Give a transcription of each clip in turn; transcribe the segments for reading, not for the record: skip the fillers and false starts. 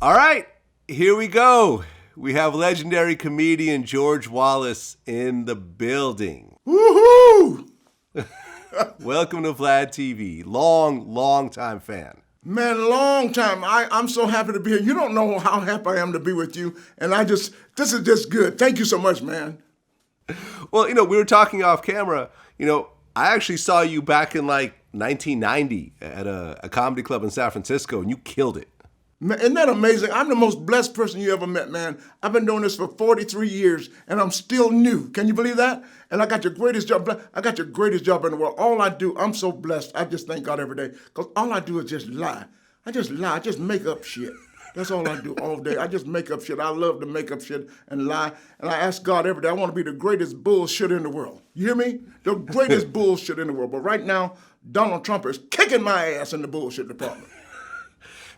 All right, here we go. We have legendary comedian George Wallace in the building. Woohoo! Welcome to Vlad TV. Long time fan. Man, long time. I'm so happy to be here. You don't know how happy I am to be with you. And this is just good. Thank you so much, man. Well, we were talking off camera. I actually saw you back in 1990 at a comedy club in San Francisco, and you killed it. Man, isn't that amazing? I'm the most blessed person you ever met, man. I've been doing this for 43 years, and I'm still new. Can you believe that? And I got your greatest job. I got your greatest job in the world. All I do, I'm so blessed. I just thank God every day. Because all I do is just lie. I just lie. I just make up shit. That's all I do all day. I just make up shit. I love to make up shit and lie. And I ask God every day, I want to be the greatest bullshit in the world. You hear me? The greatest bullshit in the world. But right now, Donald Trump is kicking my ass in the bullshit department.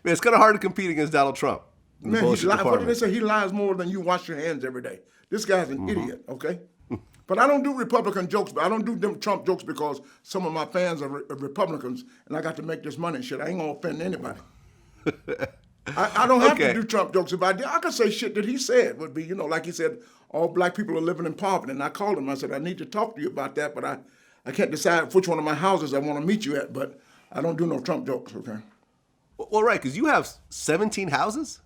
Man, it's kind of hard to compete against Donald Trump. Man, what did they say? He lies more than you wash your hands every day. This guy's an idiot, okay? But I don't do Republican jokes, but I don't do them Trump jokes because some of my fans are Republicans, and I got to make this money and shit. I ain't gonna offend anybody. I don't have to do Trump jokes. If I did, I could say shit that he said would be, like he said, all black people are living in poverty. And I called him, I said, I need to talk to you about that, but I can't decide which one of my houses I want to meet you at, but I don't do no Trump jokes, okay? Well, right, because you have 17 houses?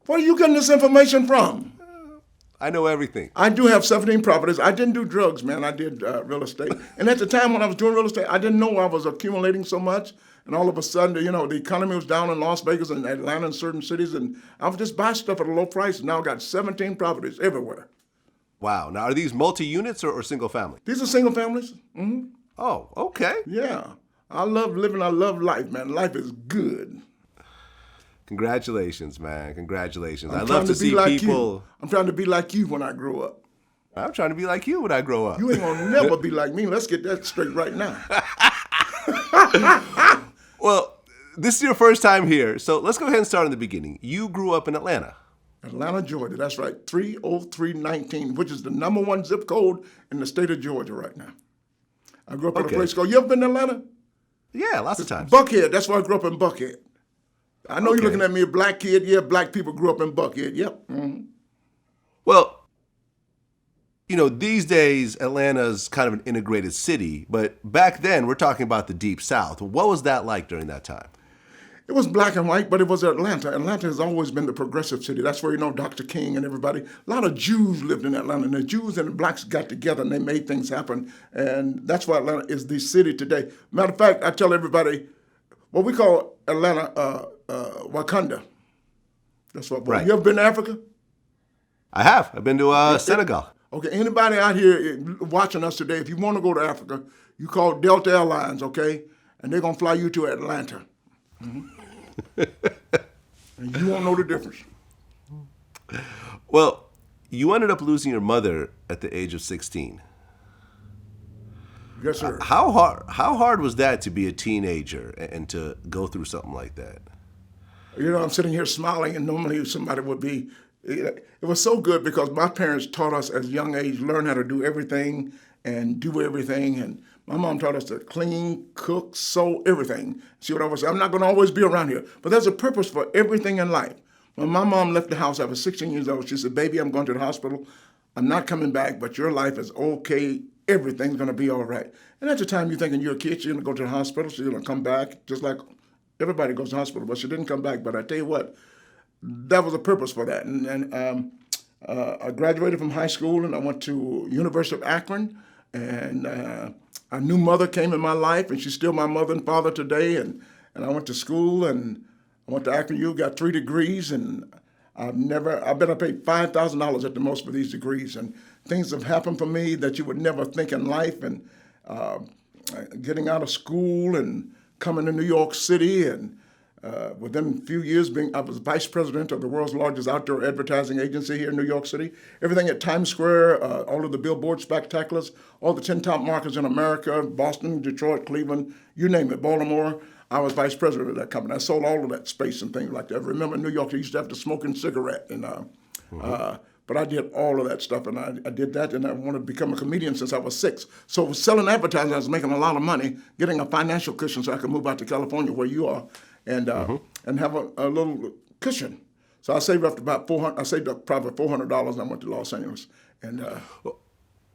Where are you getting this information from? I know everything. I do have 17 properties. I didn't do drugs, man. I did real estate. And at the time when I was doing real estate, I didn't know I was accumulating so much. And all of a sudden, the economy was down in Las Vegas and Atlanta and certain cities. And I would just buy stuff at a low price. And now I've got 17 properties everywhere. Wow. Now, are these multi-units or single family? These are single families. Mm-hmm. Oh, okay. Yeah. I love living. I love life, man. Life is good. Congratulations, man. Congratulations. I love to see people. I'm trying to be like you when I grow up. I'm trying to be like you when I grow up. You ain't gonna never be like me. Let's get that straight right now. Well, this is your first time here, so let's go ahead and start in the beginning. You grew up in Atlanta. Atlanta, Georgia. That's right. 30319, which is the #1 zip code in the state of Georgia right now. I grew up in a place called. You ever been to Atlanta? Yeah, lots of times. Buckhead. That's why I grew up in Buckhead. I know you're looking at me, a black kid. Yeah, black people grew up in Buckhead. Yep. Mm-hmm. Well, these days, Atlanta's kind of an integrated city, but back then, we're talking about the Deep South. What was that like during that time? It was black and white, but it was Atlanta. Atlanta has always been the progressive city. That's where, Dr. King and everybody. A lot of Jews lived in Atlanta, and the Jews and the blacks got together, and they made things happen. And that's why Atlanta is the city today. Matter of fact, I tell everybody, what we call Atlanta, Wakanda. That's what. Right. You ever been to Africa? I have. I've been to Senegal. Okay, anybody out here watching us today, if you want to go to Africa, you call Delta Airlines, okay? And they're going to fly you to Atlanta. Mm-hmm. And you won't know the difference. Well, you ended up losing your mother at the age of 16. Yes, sir. How hard was that to be a teenager and to go through something like that? I'm sitting here smiling, and normally somebody would be. It was so good because my parents taught us at a young age, learn how to do everything and do everything. And my mom taught us to clean, cook, sew, everything. See what I was saying? I'm not going to always be around here, but there's a purpose for everything in life. When my mom left the house, I was 16 years old. She said, baby, I'm going to the hospital. I'm not coming back, but your life is okay. Everything's going to be all right. And at the time, you're thinking you're a kid, you're going to go to the hospital, so you're going to come back, just like everybody goes to the hospital. But she didn't come back. But I tell you what, that was a purpose for that. And I graduated from high school, and I went to University of Akron. And a new mother came in my life, and she's still my mother and father today. And I went to school, and I went to Akron U, got 3 degrees, and I bet I paid $5,000 at the most for these degrees. And things have happened for me that you would never think in life. And getting out of school and coming to New York City, and within a few years, I was vice president of the world's largest outdoor advertising agency here in New York City. Everything at Times Square, all of the Billboard spectaculars, all the 10 top markets in America, Boston, Detroit, Cleveland, you name it, Baltimore. I was vice president of that company. I sold all of that space and things like that. I remember in New York, they used to have the smoking cigarette. And, but I did all of that stuff, and I did that, and I wanted to become a comedian since I was 6. So selling advertising, I was making a lot of money, getting a financial cushion so I could move out to California where you are, and have a little cushion. So I saved up to about 400. I saved up probably $400, and I went to Los Angeles. And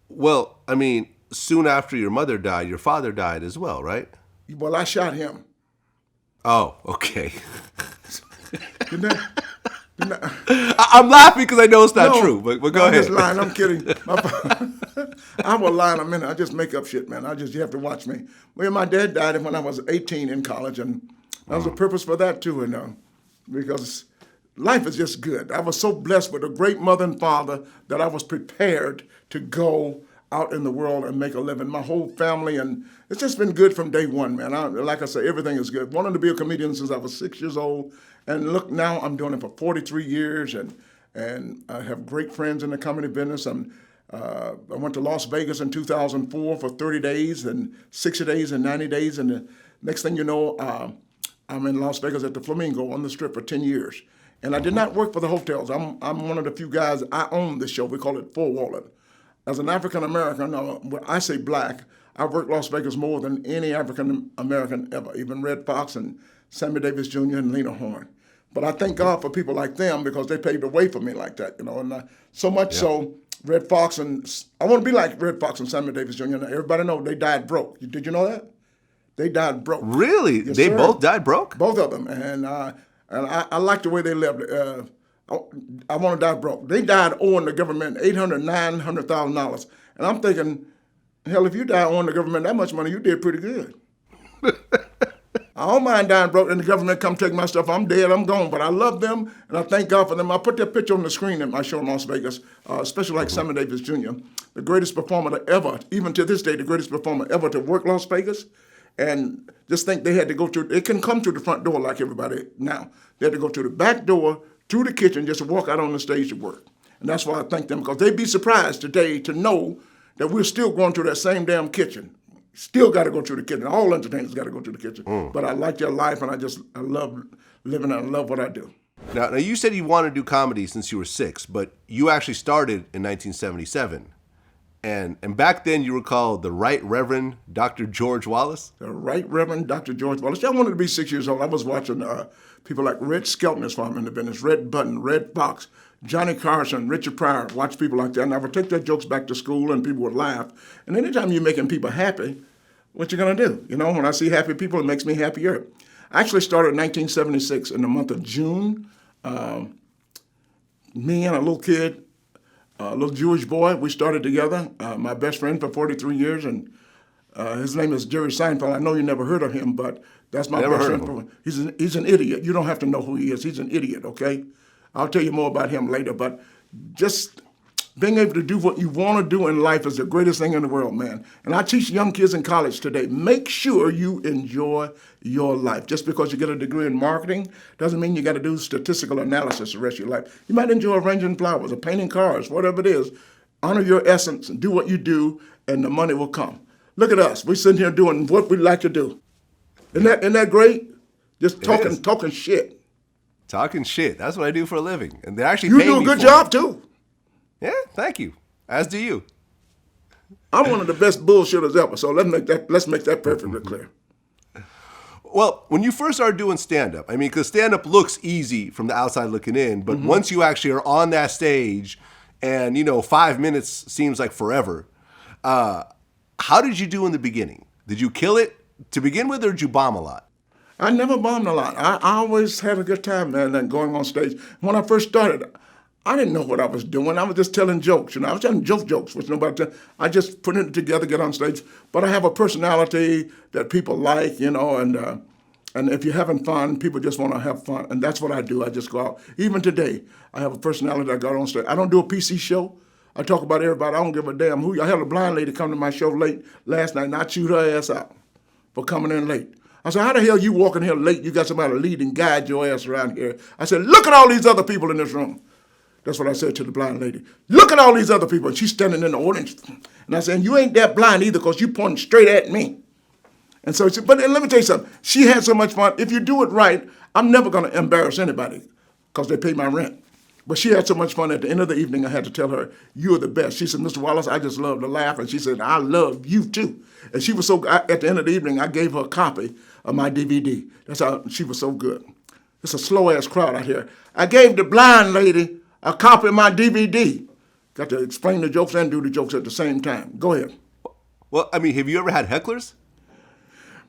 Well, I mean, soon after your mother died, your father died as well, right? well, I shot him. Oh, okay. Didn't that, didn't that, I'm laughing because I know it's not No, true, but go no, I'm ahead. just lying. I'm kidding. I will lie in a minute. I just make up shit, man. You have to watch me. Well, my dad died when I was 18 in college, and there was a purpose for that too, because life is just good. I was so blessed with a great mother and father that I was prepared to go out in the world and make a living. My whole family, and it's just been good from day one, man. Like I say, everything is good. Wanted to be a comedian since I was 6 years old, and look, now I'm doing it for 43 years, and I have great friends in the comedy business. I went to Las Vegas in 2004 for 30 days, and 60 days, and 90 days, and the next thing you know, I'm in Las Vegas at the Flamingo on the Strip for 10 years. And I did not work for the hotels. I'm one of the few guys. I own the show. We call it Four Wallet. As an African American, when I say black, I've worked Las Vegas more than any African American ever, even Red Fox and Sammy Davis Jr. and Lena Horne. But I thank God for people like them because they paved the way for me like that, And so much so, Red Fox and I want to be like Red Fox and Sammy Davis Jr. Now, everybody know they died broke. Did you know that? They died broke. Really? Yes, They sir. both died broke? Both of them, and I like the way they lived. I want to die broke. They died owing the government $800,000-$900,000, and I'm thinking, hell, if you die owing the government that much money, you did pretty good. I don't mind dying broke, and the government come take my stuff. I'm dead, I'm gone, but I love them, and I thank God for them. I put that picture on the screen at my show in Las Vegas, especially like Sammy Davis Jr., the greatest performer to ever, even to this day, the greatest performer ever to work Las Vegas. And just think they had to go through, they couldn't come through the front door like everybody now. They had to go through the back door, through the kitchen, just to walk out on the stage to work. And that's why I thank them, because they'd be surprised today to know that we're still going through that same damn kitchen. Still got to go through the kitchen. All entertainers got to go through the kitchen. But I like their life, and I love living, and I love what I do. Now, you said you wanted to do comedy since you were 6, but you actually started in 1977. And back then you were called the Right Reverend Dr. George Wallace? The Right Reverend Dr. George Wallace. I wanted to be 6 years old. I was watching people like Red Skelton's farm in the business, Red Button, Red Fox, Johnny Carson, Richard Pryor, watch people like that. And I would take their jokes back to school and people would laugh. And anytime you're making people happy, what you gonna do? When I see happy people, it makes me happier. I actually started in 1976 in the month of June. Me and a little kid, a little Jewish boy, we started together. My best friend for 43 years, and his name is Jerry Seinfeld. I know you never heard of him, but that's my Never best heard friend. of him. He's an idiot. You don't have to know who he is. He's an idiot, okay? I'll tell you more about him later, but just being able to do what you want to do in life is the greatest thing in the world, man. And I teach young kids in college today, make sure you enjoy your life. Just because you get a degree in marketing doesn't mean you got to do statistical analysis the rest of your life. You might enjoy arranging flowers or painting cars, whatever it is. Honor your essence and do what you do, and the money will come. Look at us. We're sitting here doing what we like to do. Isn't that great? Just talking shit. Talking shit. That's what I do for a living. And they actually You pay do a me good for job, it. too. Yeah, thank you. As do you. I'm one of the best bullshitters ever, so let's make that perfectly clear. Well, when you first started doing stand-up, because stand-up looks easy from the outside looking in, but once you actually are on that stage and, 5 minutes seems like forever, how did you do in the beginning? Did you kill it to begin with, or did you bomb a lot? I never bombed a lot. I always had a good time, man, and going on stage. When I first started, I didn't know what I was doing. I was just telling jokes. I was telling jokes, which nobody. I just put it together, get on stage. But I have a personality that people like, and if you're having fun, people just want to have fun, and that's what I do. I just go out. Even today, I have a personality that I got on stage. I don't do a PC show. I talk about everybody. I don't give a damn who. I had a blind lady come to my show late last night, and I chewed her ass out for coming in late. I said, how the hell you walking here late? You got somebody to lead and guide your ass around here. I said, look at all these other people in this room. That's what I said to the blind lady. Look at all these other people. And she's standing in the audience. And I said, you ain't that blind either because you pointing straight at me. And so she said, but let me tell you something. She had so much fun. If you do it right, I'm never going to embarrass anybody because they pay my rent. But she had so much fun. At the end of the evening, I had to tell her, you're the best. She said, Mr. Wallace, I just love to laugh. And she said, I love you too. And at the end of the evening, I gave her a copy of my DVD. That's how she was so good. It's a slow-ass crowd out here. I gave the blind lady a copy of my DVD. Got to explain the jokes and do the jokes at the same time. Go ahead. Well, I mean, have you ever had hecklers?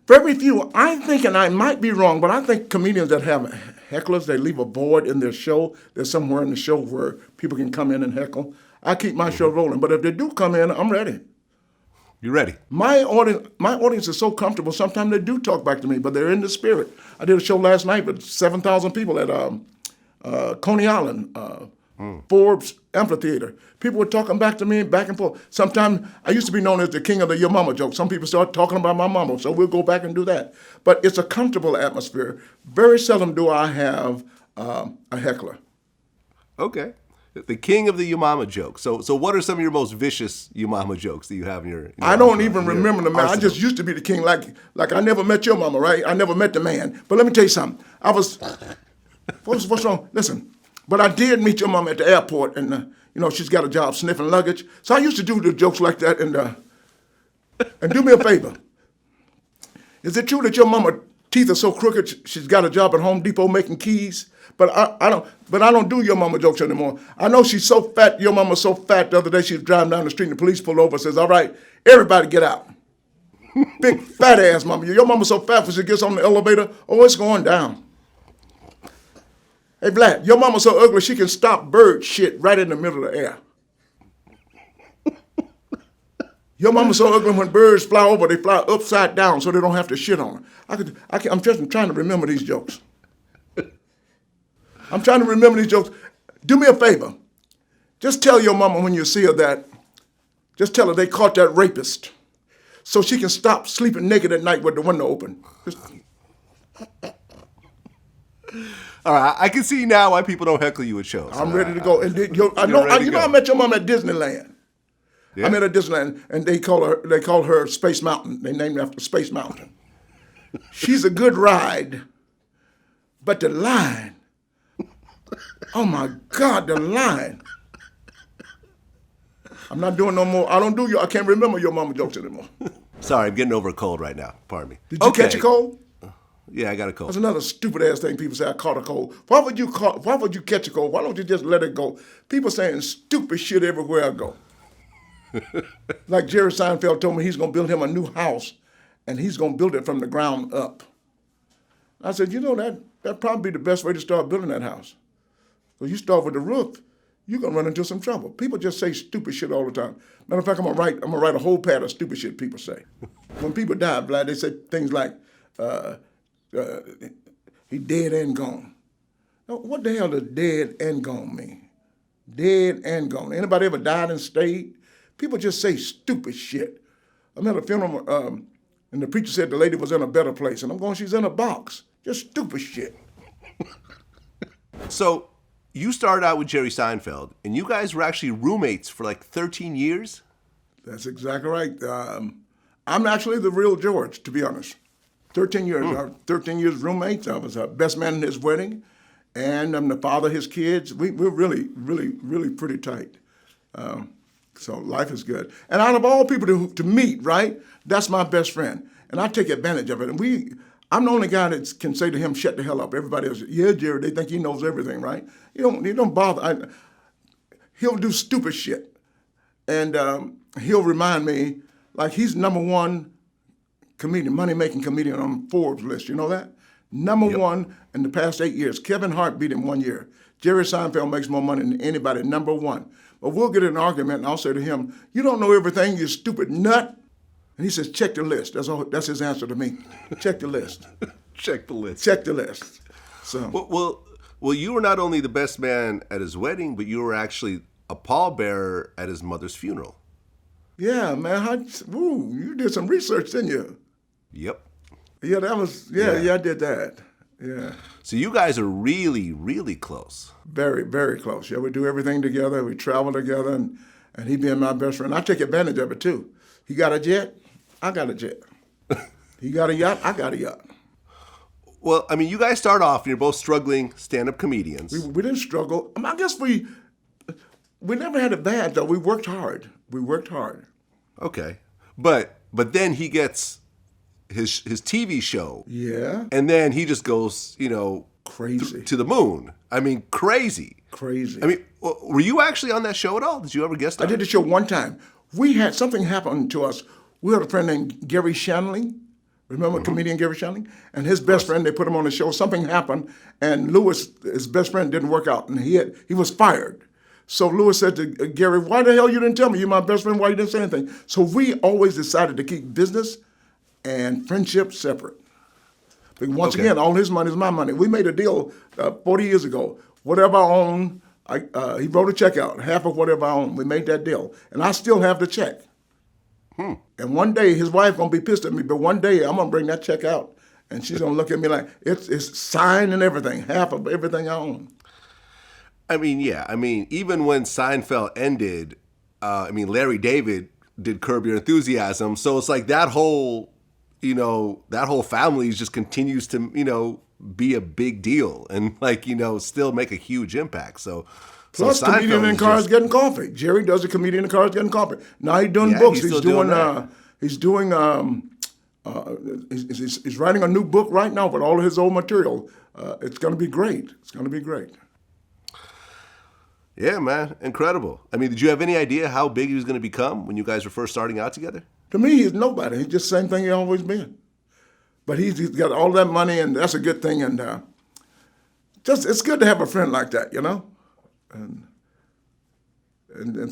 Very few. I'm thinking I might be wrong, but I think comedians that have hecklers, they leave a board in their show. There's somewhere in the show where people can come in and heckle. I keep my show rolling, but if they do come in, I'm ready. You ready? My audience is so comfortable. Sometimes they do talk back to me, but they're in the spirit. I did a show last night with 7,000 people at Coney Island, Forbes Amphitheater. People were talking back to me back and forth. Sometimes I used to be known as the king of the your mama joke. Some people start talking about my mama, so we'll go back and do that. But it's a comfortable atmosphere. Very seldom do I have a heckler. Okay. The king of the your mama joke. So what are some of your most vicious your mama jokes that you have in your I don't even remember them. I just used to be the king. Like I never met your mama, right? I never met the man. But let me tell you something. What's wrong? Listen. But I did meet your mama at the airport, and she's got a job sniffing luggage. So I used to do the jokes like that, and do me a favor. Is it true that your mama teeth are so crooked she's got a job at Home Depot making keys? But I don't do your mama jokes anymore. I know she's so fat. Your mama's so fat. The other day she was driving down the street and the police pulled over and says, "All right, everybody get out." Big fat ass mama. Your mama's so fat when she gets on the elevator, oh, it's going down. Hey, Black, your mama's so ugly she can stop bird shit right in the middle of the air. Your mama's so ugly when birds fly over, they fly upside down so they don't have to shit on her. I'm just trying to remember these jokes. I'm trying to remember these jokes. Do me a favor. Just tell your mama when you see her just tell her they caught that rapist so she can stop sleeping naked at night with the window open. All right, I can see now why people don't heckle you at shows. I'm ready to go. And I met your mom at Disneyland. Yeah. I met her at Disneyland, and they call her Space Mountain. They named her after Space Mountain. She's a good ride, but the line, oh my God, the line. I'm not doing no more. I can't remember your mama jokes anymore. Sorry, I'm getting over a cold right now. Pardon me. Did you catch a cold? Yeah, I got a cold. That's another stupid ass thing people say, I caught a cold. Why would you catch a cold? Why don't you just let it go? People saying stupid shit everywhere I go. Like Jerry Seinfeld told me he's going to build him a new house, and he's going to build it from the ground up. I said, that'd probably be the best way to start building that house. Because you start with the roof, you're going to run into some trouble. People just say stupid shit all the time. Matter of fact, I'm going to write a whole pad of stupid shit people say. When people die, Vlad, they say things like, he dead and gone. Now, what the hell does dead and gone mean? Dead and gone. Anybody ever died and stayed? People just say stupid shit. I'm at a funeral, and the preacher said the lady was in a better place, and I'm going, she's in a box. Just stupid shit. So you started out with Jerry Seinfeld, and you guys were actually roommates for like 13 years? That's exactly right. I'm actually the real George, to be honest. 13 years. 13 years roommates. I was best man in his wedding, and I'm the father of his kids. We're really, really, really pretty tight. So life is good. And out of all people to meet, right, that's my best friend. And I take advantage of it. And I'm the only guy that can say to him, shut the hell up. Everybody else, yeah, Jerry, they think he knows everything, right? You don't bother. He'll do stupid shit. And he'll remind me, like he's number one comedian, money-making comedian on Forbes list. You know that? Number one in the past 8 years. Kevin Hart beat him 1 year. Jerry Seinfeld makes more money than anybody, number one. But we'll get in an argument, and I'll say to him, you don't know everything, you stupid nut. And he says, check the list. That's his answer to me. Check the list. Check the list. Check the list. So. Well, you were not only the best man at his wedding, but you were actually a pallbearer at his mother's funeral. Yeah, man. You did some research, didn't you? Yep. Yeah, I did that. Yeah. So you guys are really, really close. Very, very close. Yeah, we do everything together. We travel together, and he being my best friend. I take advantage of it, too. He got a jet, I got a jet. He got a yacht, I got a yacht. Well, I mean, you guys start off, and you're both struggling stand-up comedians. We didn't struggle. I guess we never had it bad, though. We worked hard. Okay. But then he gets his TV show. Yeah. And then he just goes, Crazy. to the moon. I mean, crazy. Crazy. I mean, were you actually on that show at all? Did you ever guest star? I did the show one time. We had something happen to us. We had a friend named Gary Shanley. Remember comedian Gary Shanley? And his best friend, they put him on the show. Something happened, and Lewis, his best friend, didn't work out, and he was fired. So Lewis said to Gary, "Why the hell you didn't tell me? You're my best friend. Why you didn't say anything?" So we always decided to keep business and friendship separate. But once again, all his money is my money. We made a deal 40 years ago. Whatever I own, he wrote a check out, half of whatever I own. We made that deal, and I still have the check. And one day, his wife gonna be pissed at me, but one day I'm gonna bring that check out, and she's gonna look at me like it's signed and everything, half of everything I own. I mean, yeah. I mean, even when Seinfeld ended, Larry David did Curb Your Enthusiasm, so it's like that whole family just continues to, be a big deal and still make a huge impact. Plus, comedian in cars getting coffee. Jerry does a comedian in cars getting coffee. Now he's doing books. He's writing a new book right now with all of his old material. It's going to be great. It's going to be great. Yeah, man, incredible. I mean, did you have any idea how big he was going to become when you guys were first starting out together? To me, he's nobody. He's just the same thing he's always been. But he's got all that money, and that's a good thing. And it's good to have a friend like that, And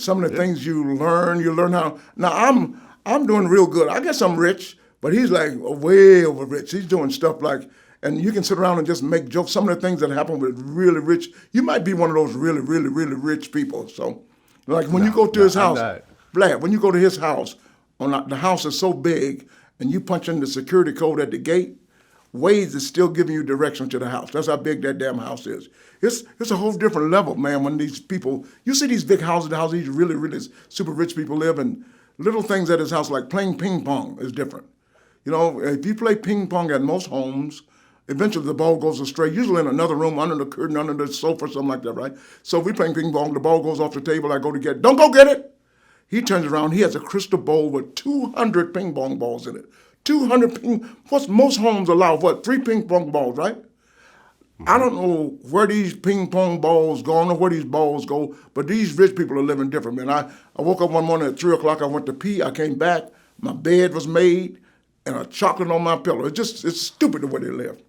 some of the things you learn how. Now I'm doing real good. I guess I'm rich, but he's like way over rich. He's doing stuff like, and you can sit around and just make jokes. Some of the things that happen with really rich, you might be one of those really, really, really rich people. So, like when you go to his house, Vlad, when you go to his house, the house is so big, and you punch in the security code at the gate, Waze is still giving you directions to the house. That's how big that damn house is. It's a whole different level, man, when these people, you see these big houses, the houses these really, really super rich people live in, little things at his house, like playing ping pong is different. If you play ping pong at most homes, eventually the ball goes astray, usually in another room, under the curtain, under the sofa, something like that, right? So if we're playing ping pong, the ball goes off the table, I go to get it. Don't go get it! He turns around, he has a crystal bowl with 200 ping pong balls in it. 200 what's most homes allow, 3 ping pong balls, right? I don't know where these ping pong balls go, I don't know where these balls go, but these rich people are living different, man. I woke up one morning at 3 o'clock, I went to pee, I came back, my bed was made, and a chocolate on my pillow. It's stupid the way they live.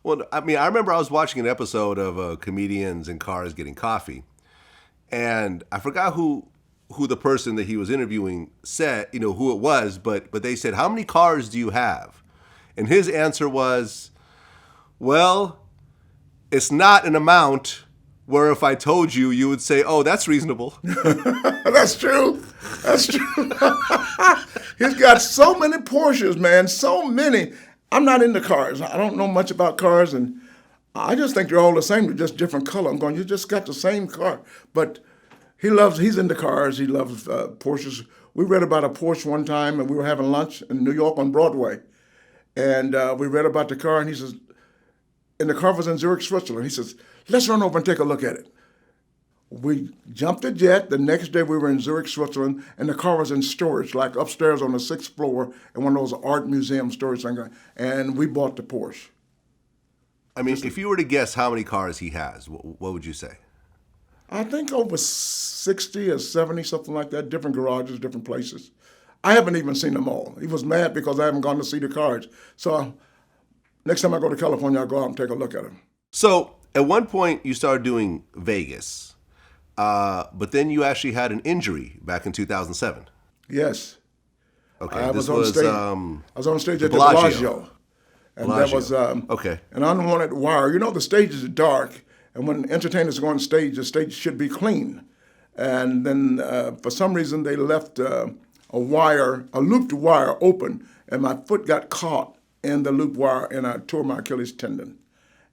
Well, I mean, I remember I was watching an episode of Comedians in Cars Getting Coffee, and I forgot who the person that he was interviewing said, who it was, but they said, "How many cars do you have?" And his answer was, "Well, it's not an amount where if I told you, you would say, oh, that's reasonable." That's true. That's true. He's got so many Porsches, man, so many. I'm not into cars. I don't know much about cars, and I just think they're all the same. They're just different color. I'm going, you just got the same car. But he's into cars. He loves Porsches. We read about a Porsche one time, and we were having lunch in New York on Broadway. And we read about the car, and he says, and the car was in Zurich, Switzerland. He says, let's run over and take a look at it. We jumped the jet. The next day we were in Zurich, Switzerland, and the car was in storage, like upstairs on the 6th floor in one of those art museum storage things. And we bought the Porsche. I mean, if you were to guess how many cars he has, what would you say? I think over 60 or 70, something like that, different garages, different places. I haven't even seen them all. He was mad because I haven't gone to see the cars. So next time I go to California, I'll go out and take a look at them. So at one point, you started doing Vegas, but then you actually had an injury back in 2007. Yes. Okay. I was on stage at the Bellagio. And that was okay. an unwanted wire. The stage is dark. And when entertainers go on stage, the stage should be clean. And then for some reason, they left a looped wire open, and my foot got caught in the looped wire, and I tore my Achilles tendon.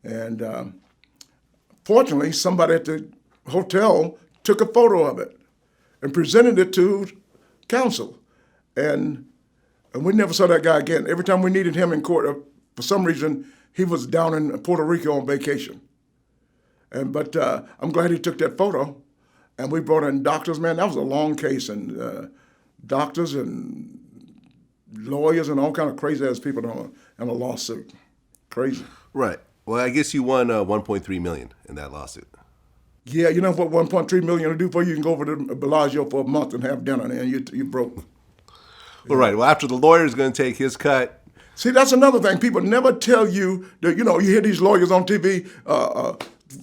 And fortunately, somebody at the hotel took a photo of it and presented it to counsel. And we never saw that guy again. Every time we needed him in court, for some reason, he was down in Puerto Rico on vacation. But I'm glad he took that photo, and we brought in doctors. Man, that was a long case, and doctors and lawyers and all kind of crazy ass people in a lawsuit. Crazy. Right. Well, I guess you won 1.3 million in that lawsuit. Yeah, you know what 1.3 million will do for you? You can go over to Bellagio for a month and have dinner, and you broke. Well, right. Well, after the lawyer's going to take his cut. See, that's another thing. People never tell you that, you hear these lawyers on TV.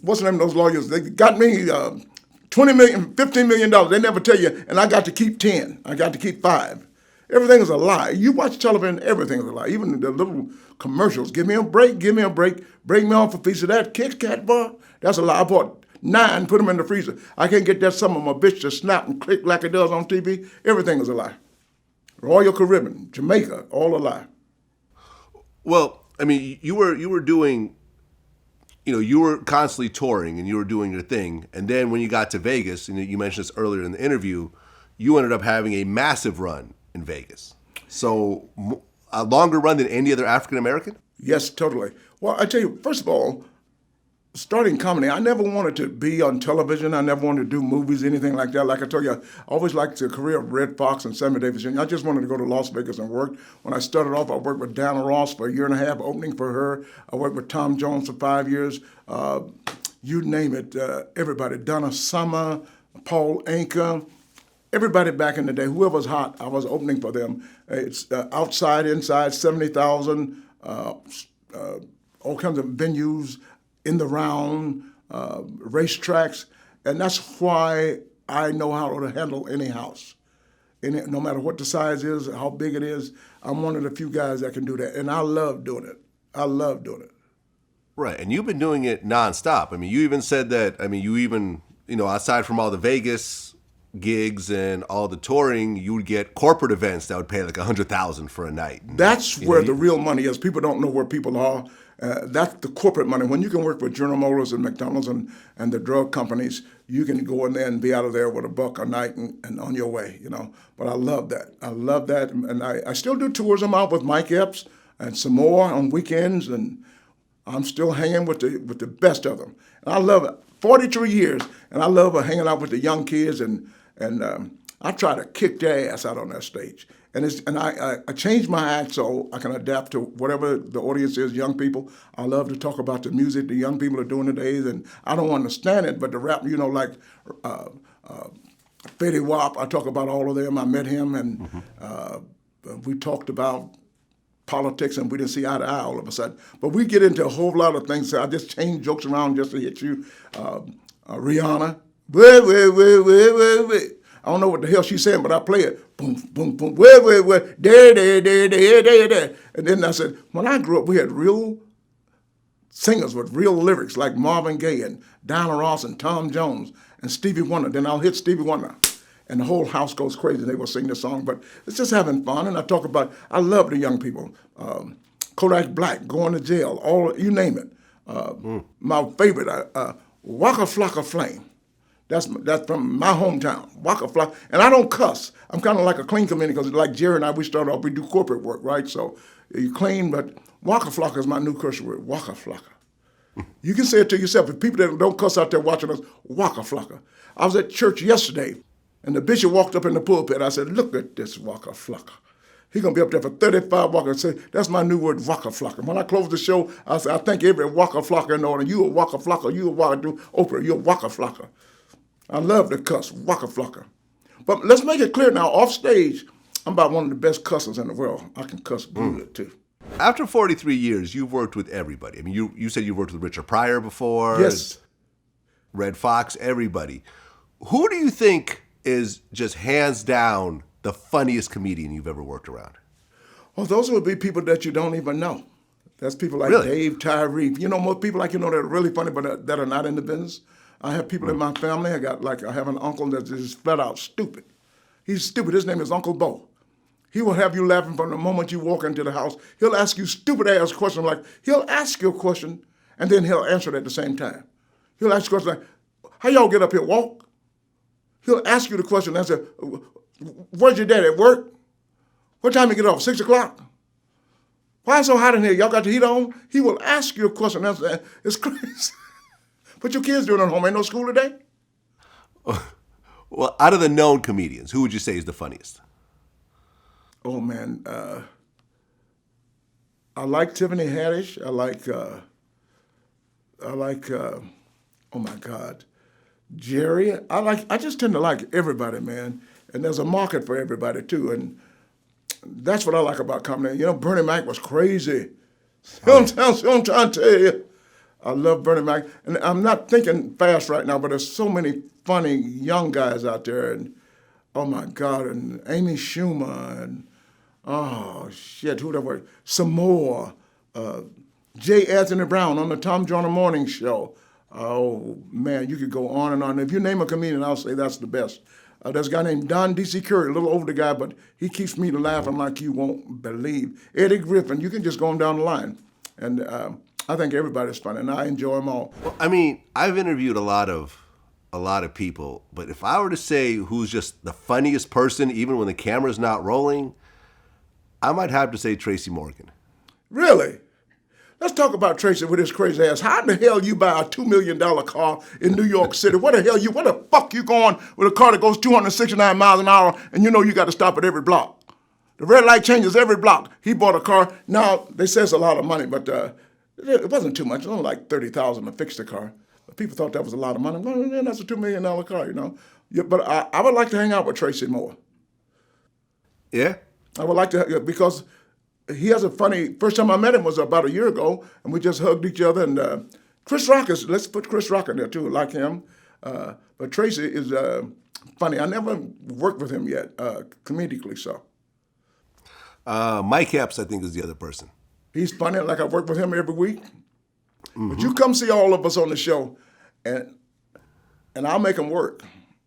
What's the name of those lawyers? They got me $20 million, $15 million. They never tell you, and I got to keep 10. I got to keep 5. Everything is a lie. You watch television, everything is a lie. Even the little commercials. Give me a break, give me a break. Bring me off a piece of that Kit Kat bar. That's a lie. I bought 9, put them in the freezer. I can't get that some of my bitch to snap and click like it does on TV. Everything is a lie. Royal Caribbean, Jamaica, all a lie. Well, I mean, you were doing, you were constantly touring and you were doing your thing. And then when you got to Vegas, and you mentioned this earlier in the interview, you ended up having a massive run in Vegas. So a longer run than any other African American? Yes, totally. Well, I tell you, first of all, starting comedy, I never wanted to be on television. I never wanted to do movies, anything like that. Like I told you, I always liked the career of Red Fox and Sammy Davis Jr. I just wanted to go to Las Vegas and work. When I started off, I worked with Diana Ross for a year and a half, opening for her. I worked with Tom Jones for 5 years. You name it, everybody. Donna Summer, Paul Anka, everybody back in the day, whoever's hot, I was opening for them. It's outside, inside, 70,000, all kinds of venues, in the round, racetracks, and that's why I know how to handle any house. No matter what the size is, how big it is, I'm one of the few guys that can do that, and I love doing it. I love doing it. Right, and you've been doing it nonstop. I mean, you even said that, aside from all the Vegas gigs and all the touring, you would get corporate events that would pay like $100,000 for a night. That's where the real money is. People don't know where people are. That's the corporate money. When you can work with General Motors and McDonald's and the drug companies, you can go in there and be out of there with $1 a night and on your way, But I love that. I love that. And I still do tours. I'm out with Mike Epps and some more on weekends, and I'm still hanging with the best of them. And I love it. 43 years, and I love hanging out with the young kids, and I try to kick their ass out on that stage. And I change my act so I can adapt to whatever the audience is, young people. I love to talk about the music the young people are doing today, and I don't understand it, but the rap, like Fetty Wap, I talk about all of them. I met him, and we talked about politics, and we didn't see eye to eye all of a sudden. But we get into a whole lot of things. So I just change jokes around just to hit you. Rihanna, wait. I don't know what the hell she's saying, but I play it. Boom, boom, boom, wait, there. And then I said, when I grew up, we had real singers with real lyrics like Marvin Gaye and Diana Ross and Tom Jones and Stevie Wonder. Then I'll hit Stevie Wonder, and the whole house goes crazy. They will sing the song, but it's just having fun. And I love the young people. Kodak Black, going to jail, you name it. My favorite, Waka Flocka Flame. That's from my hometown, Waka Flocka. And I don't cuss. I'm kind of like a clean comedian because like Jerry and I, we started off, we do corporate work, right? So you clean, but Waka Flocka is my new curse word, Waka Flocka. You can say it to yourself. If people that don't cuss out there watching us, Waka Flocka. I was at church yesterday, and the bishop walked up in the pulpit. I said, look at this Waka Flocka. He's going to be up there for 35 Waka and say, that's my new word, Waka Flocka. When I close the show, I say, I thank every Waka Flocka in order. You a Waka Flocka, you a Waka do Oprah, you a Waka Flocka. I love to cuss, Waka Flocka. But let's make it clear now, off stage, I'm about one of the best cussers in the world. I can cuss good, too. After 43 years, you've worked with everybody. I mean, you said you worked with Richard Pryor before. Yes. Red Fox, everybody. Who do you think is just hands down the funniest comedian you've ever worked around? Well, those would be people that you don't even know. That's people like Really? Dave Tyree. Most people like that are really funny, but that are not in the business. I have people in my family. I have an uncle that's just flat out stupid. He's stupid. His name is Uncle Bo. He will have you laughing from the moment you walk into the house. He'll ask you stupid ass questions like, he'll ask you a question and then he'll answer it at the same time. He'll ask you a question like, how y'all get up here, walk? He'll ask you the question and answer, where's your dad, at work? What time you get off, 6 o'clock? Why it's so hot in here? Y'all got the heat on? He will ask you a question and answer. It's crazy. What your kids doing at home? Ain't no school today? Well, out of the known comedians, who would you say is the funniest? Oh, man. I like Tiffany Haddish. I like I like, oh my God, Jerry. I just tend to like everybody, man. And there's a market for everybody too. And that's what I like about comedy. You know, Bernie Mac was crazy. I'm trying to tell you. I love Bernie Mac. And I'm not thinking fast right now, but there's so many funny young guys out there. And oh my God, and Amy Schumer, and oh shit, who that was? Some more. J. Anthony Brown on the Tom Joyner Morning Show. Oh man, you could go on and on. If you name a comedian, I'll say that's the best. There's a guy named Don D.C. Curry, a little older guy, but he keeps me laughing like you won't believe. Eddie Griffin, you can just go on down the line. And I think everybody's funny, and I enjoy them all. Well, I mean, I've interviewed a lot of people, but if I were to say who's just the funniest person, even when the camera's not rolling, I might have to say Tracy Morgan. Really? Let's talk about Tracy with his crazy ass. How in the hell you buy a $2 million car in New York City? Where the fuck you going with a car that goes 269 miles an hour and you know you got to stop at every block? The red light changes every block. He bought a car. Now, they say it's a lot of money, but it wasn't too much. It was only like $30,000 to fix the car. But people thought that was a lot of money. Well, yeah, that's a $2 million car, you know. Yeah, but I would like to hang out with Tracy more. Yeah? I would like to, because he has a funny, first time I met him was about a year ago, and we just hugged each other. And Chris Rock let's put Chris Rock in there too, like him. But Tracy is funny. I never worked with him yet, comedically so. Mike Epps, I think, is the other person. He's funny, like I work with him every week. Mm-hmm. But you come see all of us on the show, and I'll make him work.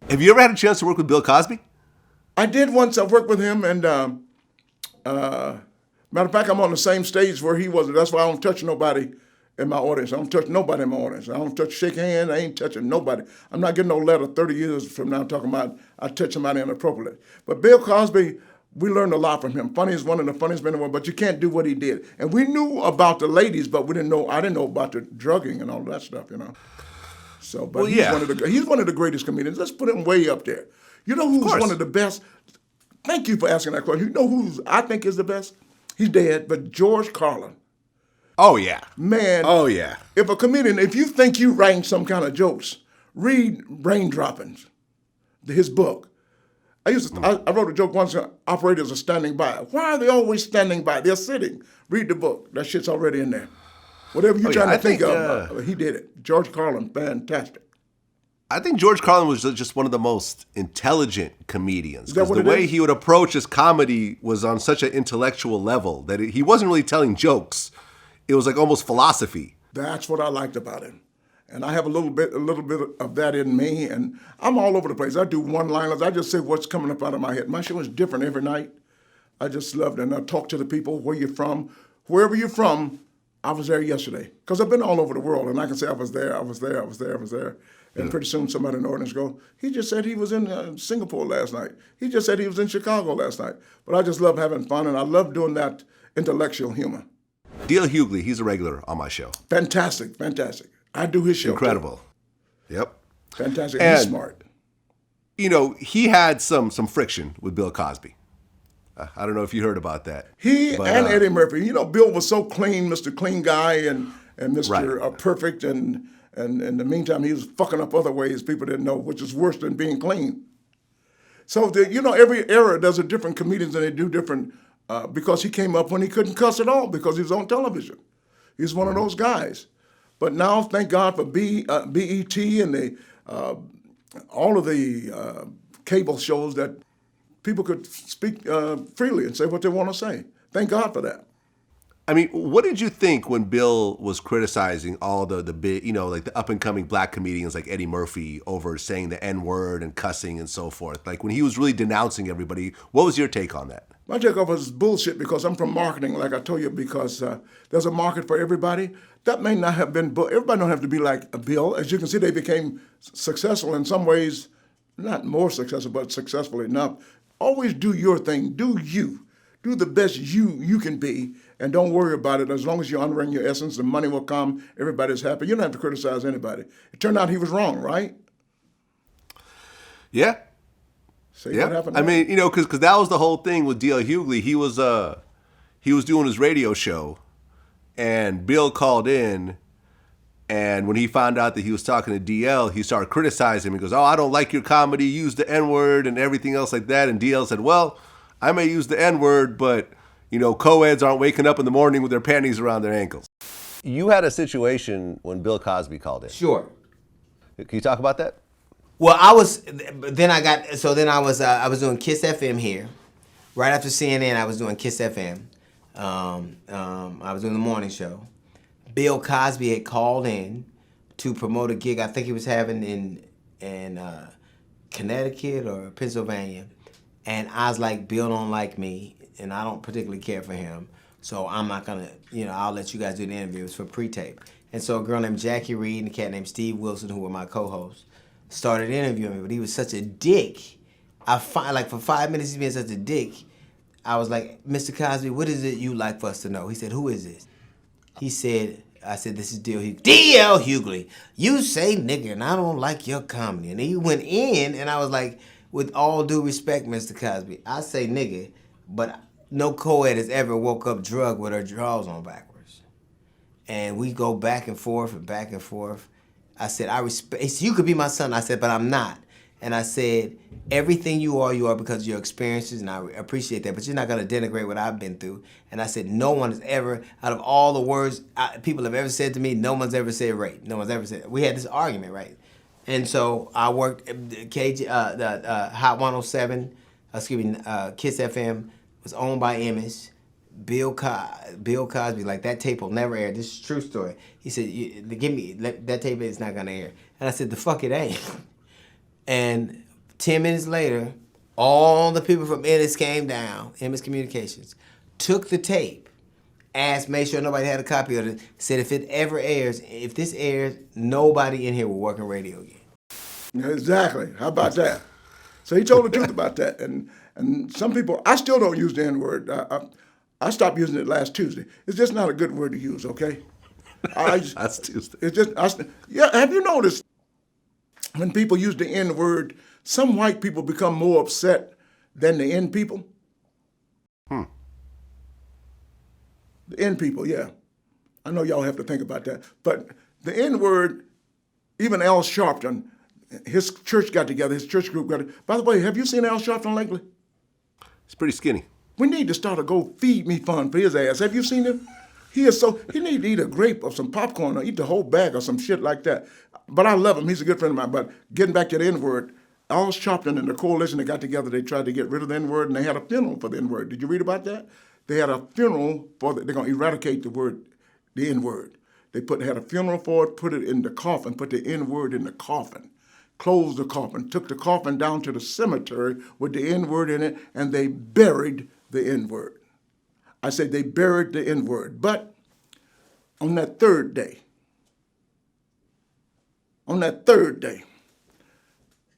Have you ever had a chance to work with Bill Cosby? I did once. I worked with him, and matter of fact, I'm on the same stage where he was. That's why I don't touch nobody in my audience. I don't touch nobody in my audience. I don't shake hands. I ain't touching nobody. I'm not getting no letter 30 years from now talking about I touch somebody inappropriately. But Bill Cosby, we learned a lot from him. Funny is one of the funniest men in the world, but you can't do what he did. And we knew about the ladies, but I didn't know about the drugging and all that stuff, you know. So, but he's one of the greatest comedians. Let's put him way up there. You know who's one of the best? Thank you for asking that question. You know who's I think is the best? He's dead, but George Carlin. Oh, yeah. Man. Oh, yeah. If you think you writing some kind of jokes, read Brain Droppings, his book. I wrote a joke once, operators are standing by. Why are they always standing by? They're sitting. Read the book. That shit's already in there. Whatever you're trying to think of, he did it. George Carlin, fantastic. I think George Carlin was just one of the most intelligent comedians. Because the way he would approach his comedy was on such an intellectual level that he wasn't really telling jokes. It was like almost philosophy. That's what I liked about him. And I have a little bit of that in me, and I'm all over the place. I do one-liners. I just say what's coming up out of my head. My show is different every night. I just love it. And I talk to the people, where you're from. Wherever you're from, I was there yesterday. Because I've been all over the world, and I can say I was there. And pretty soon somebody in the audience go, he just said he was in Singapore last night. He just said he was in Chicago last night. But I just love having fun, and I love doing that intellectual humor. D.L. Hughley, he's a regular on my show. Fantastic. I do his show. Incredible. Too. Yep. Fantastic. And he's smart. You know, he had some friction with Bill Cosby. I don't know if you heard about that. And Eddie Murphy. You know, Bill was so clean, Mr. Clean Guy, and Mr. Perfect, and in the meantime, he was fucking up other ways people didn't know, which is worse than being clean. So, every era does a different comedians, and they do different, because he came up when he couldn't cuss at all because he was on television. He's one of those guys. But now, thank God for BET and all of the cable shows that people could speak freely and say what they want to say. Thank God for that. I mean, what did you think when Bill was criticizing all the big, like the up-and-coming black comedians like Eddie Murphy over saying the N-word and cussing and so forth? Like when he was really denouncing everybody, what was your take on that? My take on it was bullshit because I'm from marketing, like I told you, because there's a market for everybody. That may not have been, everybody don't have to be like a Bill. As you can see, they became successful in some ways, not more successful, but successful enough. Always do your thing. Do you. Do the best you can be, and don't worry about it. As long as you're honoring your essence, the money will come, everybody's happy. You don't have to criticize anybody. It turned out he was wrong, right? Yeah. See what happened? I mean, because that was the whole thing with D.L. Hughley. He was doing his radio show, and Bill called in, And when he found out that he was talking to DL, he started criticizing him. He goes, "Oh, I don't like your comedy. Use the N-word and everything else like that." And DL said, "Well, I may use the N-word, but, co-eds aren't waking up in the morning with their panties around their ankles." You had a situation when Bill Cosby called in. Sure. Can you talk about that? Well, I was doing Kiss FM here. Right after CNN, I was doing Kiss FM. I was doing the morning show. Bill Cosby had called in to promote a gig I think he was having in Connecticut or Pennsylvania. And I was like, Bill don't like me, and I don't particularly care for him. So I'm not gonna, I'll let you guys do the interviews for pre-tape. And so a girl named Jackie Reed and a cat named Steve Wilson, who were my co-hosts, started interviewing me. But he was such a dick. For 5 minutes he's been such a dick. I was like, "Mr. Cosby, what is it you'd like for us to know?" He said, "Who is this?" I said, "This is D.L. Hughley. You say nigger, and I don't like your comedy." And he went in, and I was like, "With all due respect, Mr. Cosby, I say nigger, but no co-ed has ever woke up drug with her drawers on backwards." And we go back and forth and back and forth. I said, "I respect." He said, "You could be my son." I said, "But I'm not." And I said, "Everything you are because of your experiences, and I appreciate that, but you're not going to denigrate what I've been through." And I said, "No one has ever, out of all the words people have ever said to me, no one's ever said rape. No one's ever said." We had this argument, right? And so I worked Hot 107, Kiss FM was owned by Emmys. Bill Cosby, like, that tape will never air. This is a true story. He said, that tape is not going to air. And I said, "The fuck it ain't." And 10 minutes later, all the people from Emmys came down, Emmys Communications, took the tape, made sure nobody had a copy of it, said if this airs, nobody in here will work in radio again. Exactly. How about that? So he told the truth about that. And some people, I still don't use the N-word. I stopped using it last Tuesday. It's just not a good word to use, okay? That's Tuesday. It's just, have you noticed when people use the N-word, some white people become more upset than the N people? The N people, yeah. I know y'all have to think about that. But the N-word, even Al Sharpton, his church got together, his church group got together. By the way, have you seen Al Sharpton lately? He's pretty skinny. We need to start a Go Feed Me fund for his ass. Have you seen him? He need to eat a grape or some popcorn or eat the whole bag or some shit like that. But I love him. He's a good friend of mine. But getting back to the N-word, Al Sharpton and the coalition that got together, they tried to get rid of the N-word, and they had a funeral for the N-word. Did you read about that? They had a funeral they're going to eradicate the N-word. They had a funeral for it, put it in the coffin, put the N-word in the coffin, closed the coffin, took the coffin down to the cemetery with the N-word in it, and they buried the N-word. I say they buried the N-word. But on that third day,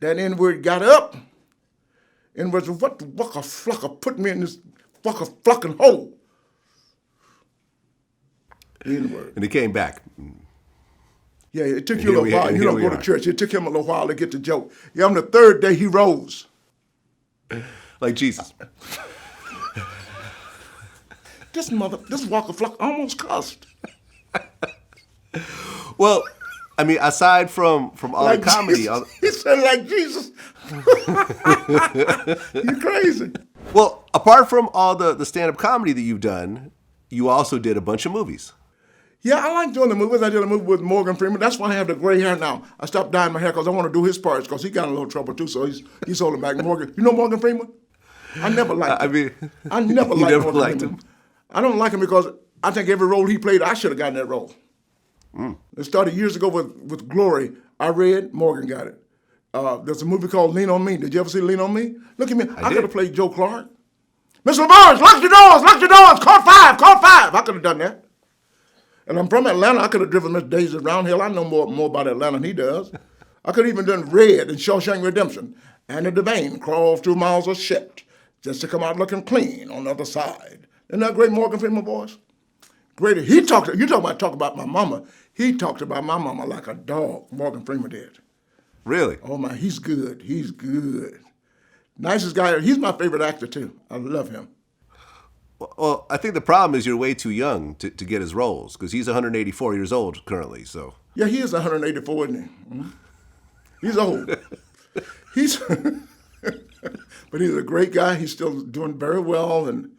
that N-word got up and was, "What the waka flocka put me in this waka flocking hole?" The N-word. And he came back. Yeah, it took you a little while. You don't go to church. It took him a little while to get the joke. Yeah, on the third day, he rose. Like Jesus. This waka flock almost cussed. Well, I mean, aside from all Like the comedy, he said like Jesus. You crazy. well, apart from all the stand-up comedy that you've done, you also did a bunch of movies. Yeah, I like doing the movies. I did a movie with Morgan Freeman. That's why I have the gray hair now. I stopped dyeing my hair because I want to do his parts because he got in a little trouble too, so he's holding back. Morgan, you know Morgan Freeman? I never liked him. I never liked Morgan Freeman. I don't like him because I think every role he played, I should have gotten that role. It started years ago with Glory. I read, Morgan got it. There's a movie called Lean on Me. Did you ever see Lean on Me? Look at me. I could have played Joe Clark. Mr. LaBarge, lock your doors. Call 5. I could have done that. And I'm from Atlanta. I could have driven Miss Daisy Roundhill. I know more about Atlanta than he does. I could have even done Red in Shawshank Redemption. Anna Devane crawls through miles of shit just to come out looking clean on the other side. Isn't that great, Morgan Freeman, boys? Great. You talk about my mama. He talked about my mama like a dog, Morgan Freeman did. Really? Oh my, he's good. He's good. Nicest guy. He's my favorite actor too. I love him. Well, I think the problem is you're way too young to get his roles because he's 184 years old currently. So Yeah, he is 184, isn't he? Mhm. He's old. He's, but he's a great guy. He's still doing very well, and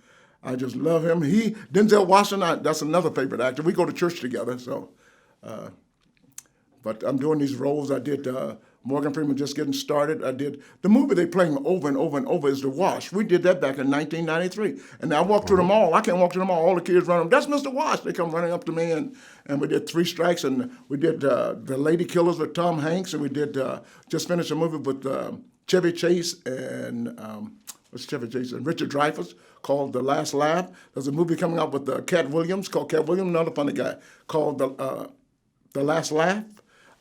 I just love him. Denzel Washington, that's another favorite actor. We go to church together, so. But I'm doing these roles. I did Morgan Freeman just getting started. I did the movie they play over and over and over is The Wash. We did that back in 1993. And I walked through the mall. I can't walk through the mall. All the kids running, that's Mr. Wash. They come running up to me, and we did Three Strikes, and we did The Lady Killers with Tom Hanks, and we did just finished a movie with Chevy Chase and and Richard Dreyfuss called The Last Laugh. There's a movie coming out with Cat Williams called Cat Williams, another funny guy, called The Last Laugh.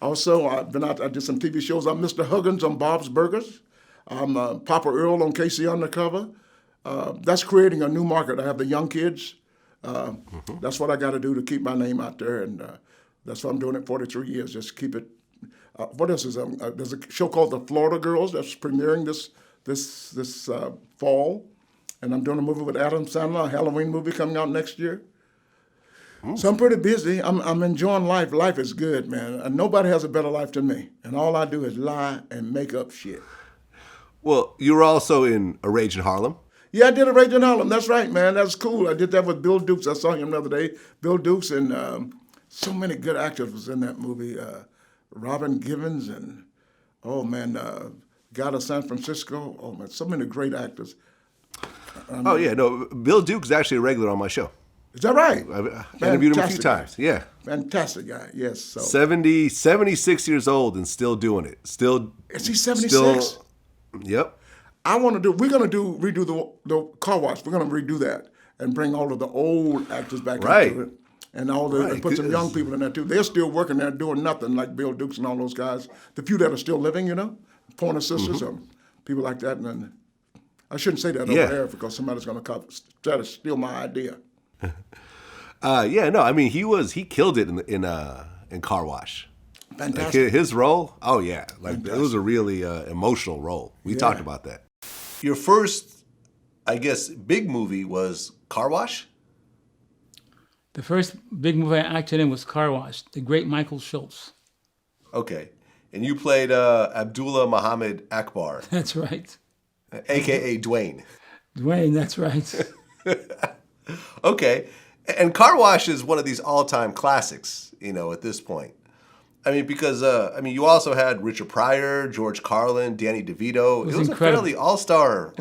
Also, I did some TV shows. I'm Mr. Huggins on Bob's Burgers. I'm Papa Earl on KC Undercover. That's creating a new market. I have the young kids. That's what I got to do to keep my name out there, and that's why I'm doing it 43 years, just keep it. What else is there's a show called The Florida Girls that's premiering this fall, and I'm doing a movie with Adam Sandler, a Halloween movie coming out next year. So I'm pretty busy. I'm enjoying life. Life is good, man. And nobody has a better life than me. And all I do is lie and make up shit. well, you were also in A Rage in Harlem. Yeah, I did A Rage in Harlem. That's right, man. That's cool. I did that with Bill Dukes. I saw him the other day. Bill Dukes and so many good actors was in that movie. Robin Givens and, oh, man, guy to San Francisco. Oh, man, so many great actors. Oh, yeah. No, Bill Duke is actually a regular on my show. Is that right? I've interviewed him a few Fantastic times. guy. Yeah. Fantastic guy, yes. So. 76 years old and still doing it. Is he 76? Yep. We're going to redo the car wash. We're going to redo that and bring all of the old actors back into it. And and put some young people in there too. They're still working there doing nothing like Bill Dukes and all those guys. The few that are still living, Pointer Sisters or people like that. And then, I shouldn't say that over there because somebody's going to try to steal my idea. I mean, he killed it in Car Wash. Fantastic. Like his role, oh yeah, like it was a really emotional role. We talked about that. Your first, I guess, big movie was Car Wash? The first big movie I acted in was Car Wash, the great Michael Schultz. Okay. And you played Abdullah Muhammad Akbar. That's right. A.K.A. Dwayne. Dwayne, that's right. Okay. And Car Wash is one of these all-time classics, at this point. I mean, because, you also had Richard Pryor, George Carlin, Danny DeVito. It was a fairly all-star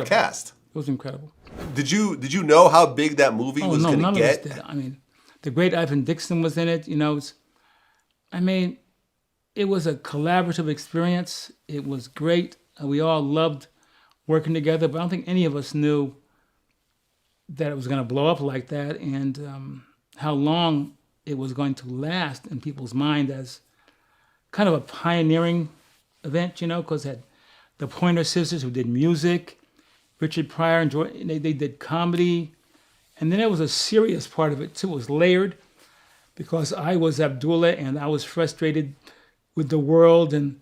cast. It was incredible. Did you know how big that movie was going to none get? of us did. I mean, the great Ivan Dixon was in it. It was a collaborative experience. It was great. We all loved working together, but I don't think any of us knew that it was going to blow up like that, and how long it was going to last in people's mind as kind of a pioneering event, because it had the Pointer Sisters who did music, Richard Pryor and George, they did comedy, and then there was a serious part of it too. It was layered because I was Abdullah and I was frustrated with the world and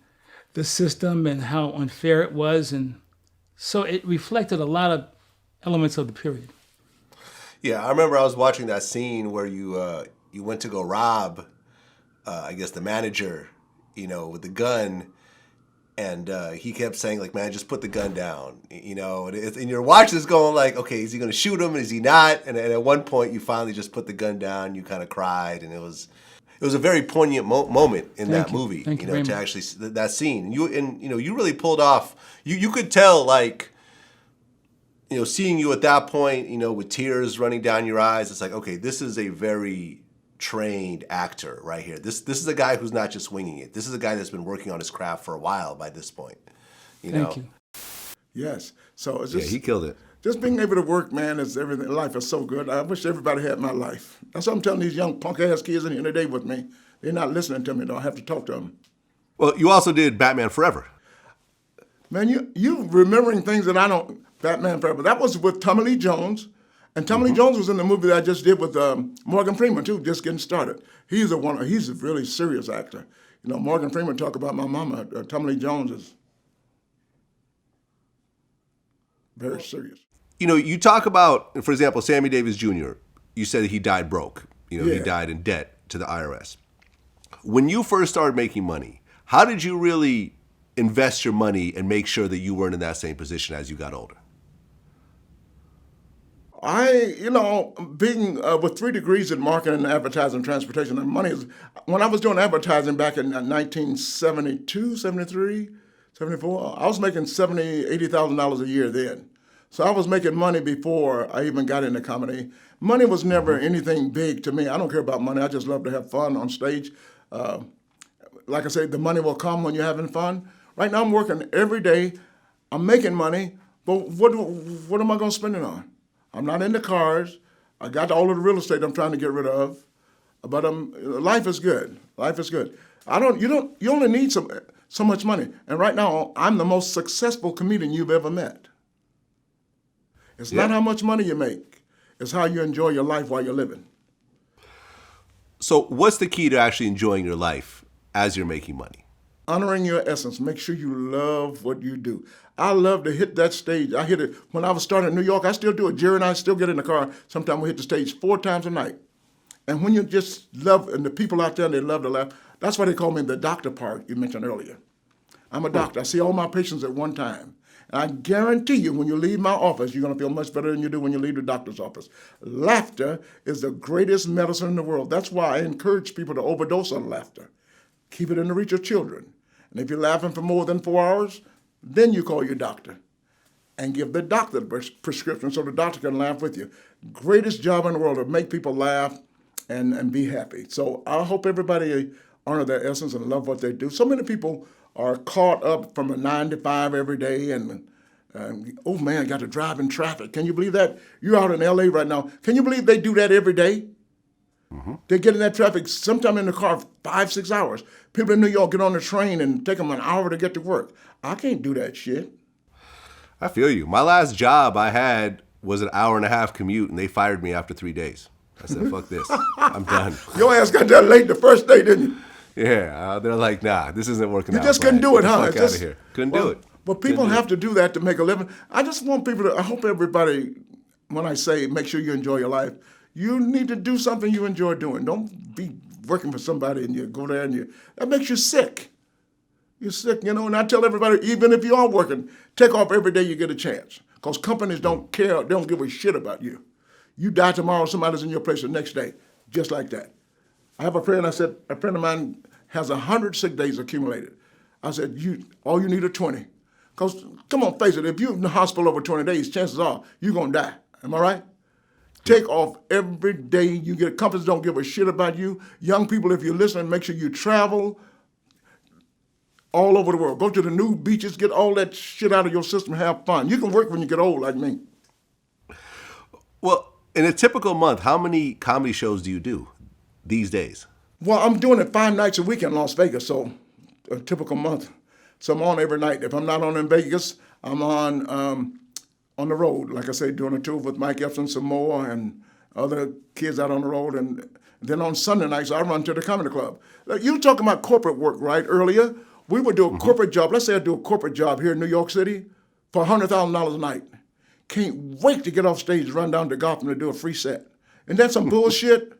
the system and how unfair it was, and so it reflected a lot of elements of the period. Yeah, I remember I was watching that scene where you went to go rob, I guess, the manager, with the gun, and he kept saying, like, man, just put the gun down, and you're watching this going like, okay, is he going to shoot him? Is he not? And at one point, you finally just put the gun down, you kind of cried, and it was a very poignant moment in that movie, to actually, that scene. And you really pulled off, you could tell, like, seeing you at that point, with tears running down your eyes, it's like, okay, this is a very trained actor right here. This is a guy who's not just winging it. This is a guy that's been working on his craft for a while by this point. Thank you. Yes. So it's just, he killed it. Just being able to work, man, is everything. Life is so good. I wish everybody had my life. That's what I'm telling these young punk-ass kids in here today with me. They're not listening to me, though. I have to talk to them. Well, you also did Batman Forever. Man, you remembering things that I don't. Batman Forever. That was with Tommy Lee Jones. And Tommy Lee Jones was in the movie that I just did with Morgan Freeman, too, just getting started. He's a really serious actor. Morgan Freeman talk about my mama. Tommy Lee Jones is very serious. You talk about, for example, Sammy Davis Jr. You said he died broke. He Yeah. died in debt to the IRS. When you first started making money, how did you really invest your money and make sure that you weren't in that same position as you got older? Being with 3 degrees in marketing, advertising, transportation, and money is, when I was doing advertising back in 1972, 73, 74, I was making $70,000, $80,000 a year then. So I was making money before I even got into comedy. Money was never anything big to me. I don't care about money. I just love to have fun on stage. Like I say, the money will come when you're having fun. Right now I'm working every day. I'm making money, but what am I going to spend it on? I'm not into cars. I got all of the real estate I'm trying to get rid of, but life is good. Life is good. You only need so much money. And right now, I'm the most successful comedian you've ever met. It's not how much money you make. It's how you enjoy your life while you're living. So what's the key to actually enjoying your life as you're making money? Honoring your essence. Make sure you love what you do. I love to hit that stage. I hit it when I was starting in New York. I still do it. Jerry and I still get in the car. Sometimes we hit the stage 4 times a night. And when you just love, and the people out there, they love to laugh. That's why they call me the doctor part you mentioned earlier. I'm a doctor. I see all my patients at one time. And I guarantee you, when you leave my office, you're going to feel much better than you do when you leave the doctor's office. Laughter is the greatest medicine in the world. That's why I encourage people to overdose on laughter. Keep it in the reach of children. And if you're laughing for more than 4 hours, then you call your doctor and give the doctor the prescription so the doctor can laugh with you. Greatest job in the world, to make people laugh and be happy. So I hope everybody honor their essence and love what they do. So many people are caught up from a 9 to 5 every day and oh man, I got to drive in traffic. Can you believe that? You're out in LA right now. Can you believe they do that every day? Mm-hmm. They get in that traffic, sometime in the car 5, 6 hours. People in New York get on the train and take them an hour to get to work. I can't do that shit. I feel you. My last job I had was an 1.5-hour commute, and they fired me after 3 days. I said, fuck this. I'm done. Your ass got that late the first day, didn't you? Yeah, they're like, nah, this isn't working out. You just couldn't do it, huh? Get the fuck out of here. Couldn't do it. But people have to do that to make a living. I just want people to, I hope everybody, when I say make sure you enjoy your life, you need to do something you enjoy doing. Don't be working for somebody and you go there and that makes you sick. You're sick, and I tell everybody, even if you are working, take off every day you get a chance. Because companies don't care, they don't give a shit about you. You die tomorrow, somebody's in your place the next day, just like that. I have a friend, I said, a friend of mine has 100 sick days accumulated. I said, all you need are 20. Because, come on, face it, if you're in the hospital over 20 days, chances are you're going to die. Am I right? Take off every day you get. Companies don't give a shit about you. Young people, if you're listening, make sure you travel all over the world. Go to the new beaches, get all that shit out of your system, have fun. You can work when you get old like me. Well, in a typical month, how many comedy shows do you do these days? Well, I'm doing it 5 nights a week in Las Vegas, so a typical month. So I'm on every night. If I'm not on in Vegas, I'm on the road. Like I say, doing a tour with Mike Epps and some more and other kids out on the road. And then on Sunday nights, I run to the comedy club. You were talking about corporate work, right, earlier? We would do a corporate job. Let's say I do a corporate job here in New York City for $100,000 a night. Can't wait to get off stage and run down to Gotham to do a free set. Isn't that some bullshit?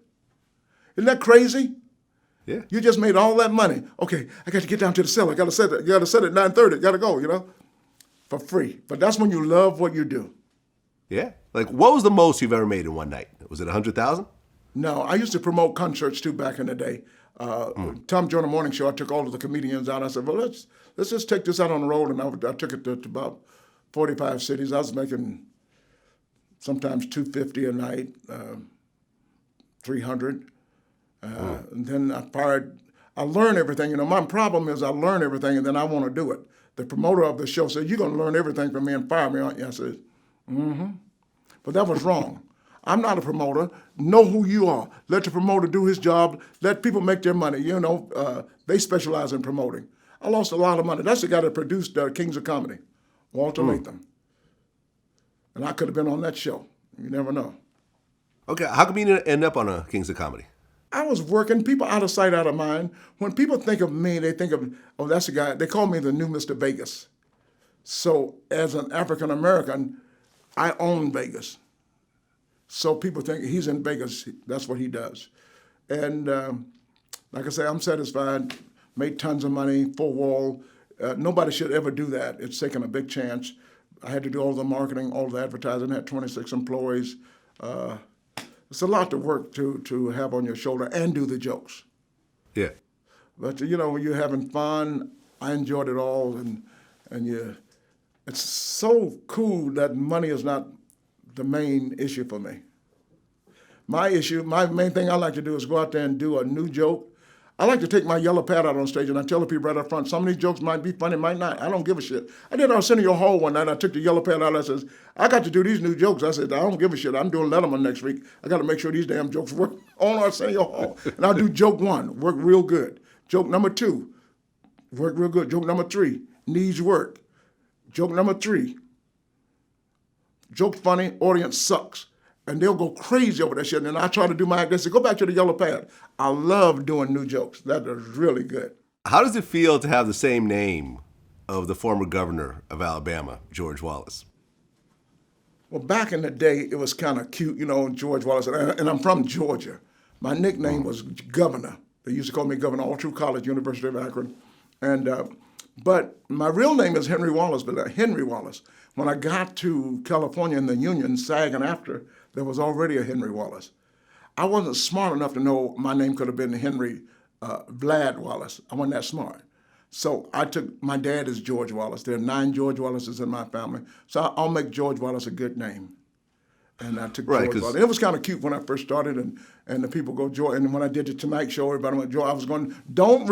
Isn't that crazy? Yeah. You just made all that money. Okay, I got to get down to the cellar. I got to set it. You got to set it at 9:30. Got to go, for free. But that's when you love what you do. Yeah. Like, what was the most you've ever made in one night? Was it 100,000? No, I used to promote concerts too back in the day. Tom Joyner Morning Show, I took all of the comedians out. I said, well, let's just take this out on the road. And I took it to about 45 cities. I was making sometimes $250 a night, 300. And then I learn everything. My problem is I learn everything and then I want to do it. The promoter of the show said, you're going to learn everything from me and fire me, aren't you? I said, mm-hmm. But that was wrong. I'm not a promoter. Know who you are. Let the promoter do his job. Let people make their money. They specialize in promoting. I lost a lot of money. That's the guy that produced Kings of Comedy, Walter Latham. And I could have been on that show. You never know. Okay, how come you didn't end up on a Kings of Comedy? I was working, people out of sight, out of mind. When people think of me, they think of, oh, that's the guy. They call me the new Mr. Vegas. So as an African American, I own Vegas. So people think he's in Vegas, that's what he does. And like I say, I'm satisfied, made tons of money, full wall. Nobody should ever do that. It's taking a big chance. I had to do all the marketing, all the advertising, had 26 employees. It's a lot to work to have on your shoulder and do the jokes. Yeah. But when you're having fun, I enjoyed it all, and it's so cool that money is not the main issue for me. My main thing I like to do is go out there and do a new joke. I like to take my yellow pad out on stage and I tell the people right up front, some of these jokes might be funny, might not. I don't give a shit. I did Arsenio Hall one night. I took the yellow pad out. I says, I got to do these new jokes. I said, I don't give a shit. I'm doing Letterman next week. I got to make sure these damn jokes work on Arsenio Hall. And I'll do joke 1, work real good. Joke number 2, work real good. Joke number 3, needs work. Joke number 3, joke funny, audience sucks. And they'll go crazy over that shit. And I try to do my act. They say, go back to the yellow pad. I love doing new jokes. That is really good. How does it feel to have the same name of the former governor of Alabama, George Wallace? Well, back in the day, it was kind of cute, George Wallace. And I'm from Georgia. My nickname was Governor. They used to call me Governor all through college, University of Akron. And but my real name is Henry Wallace, but Henry Wallace. When I got to California in the Union, SAG and after, there was already a Henry Wallace. I wasn't smart enough to know my name could have been Henry Vlad Wallace. I wasn't that smart. So my dad is George Wallace. There are 9 George Wallaces in my family. So I'll make George Wallace a good name. And I took George Wallace. It was kind of cute when I first started, and the people go, George. And when I did the Tonight Show, everybody went, George. I was going, don't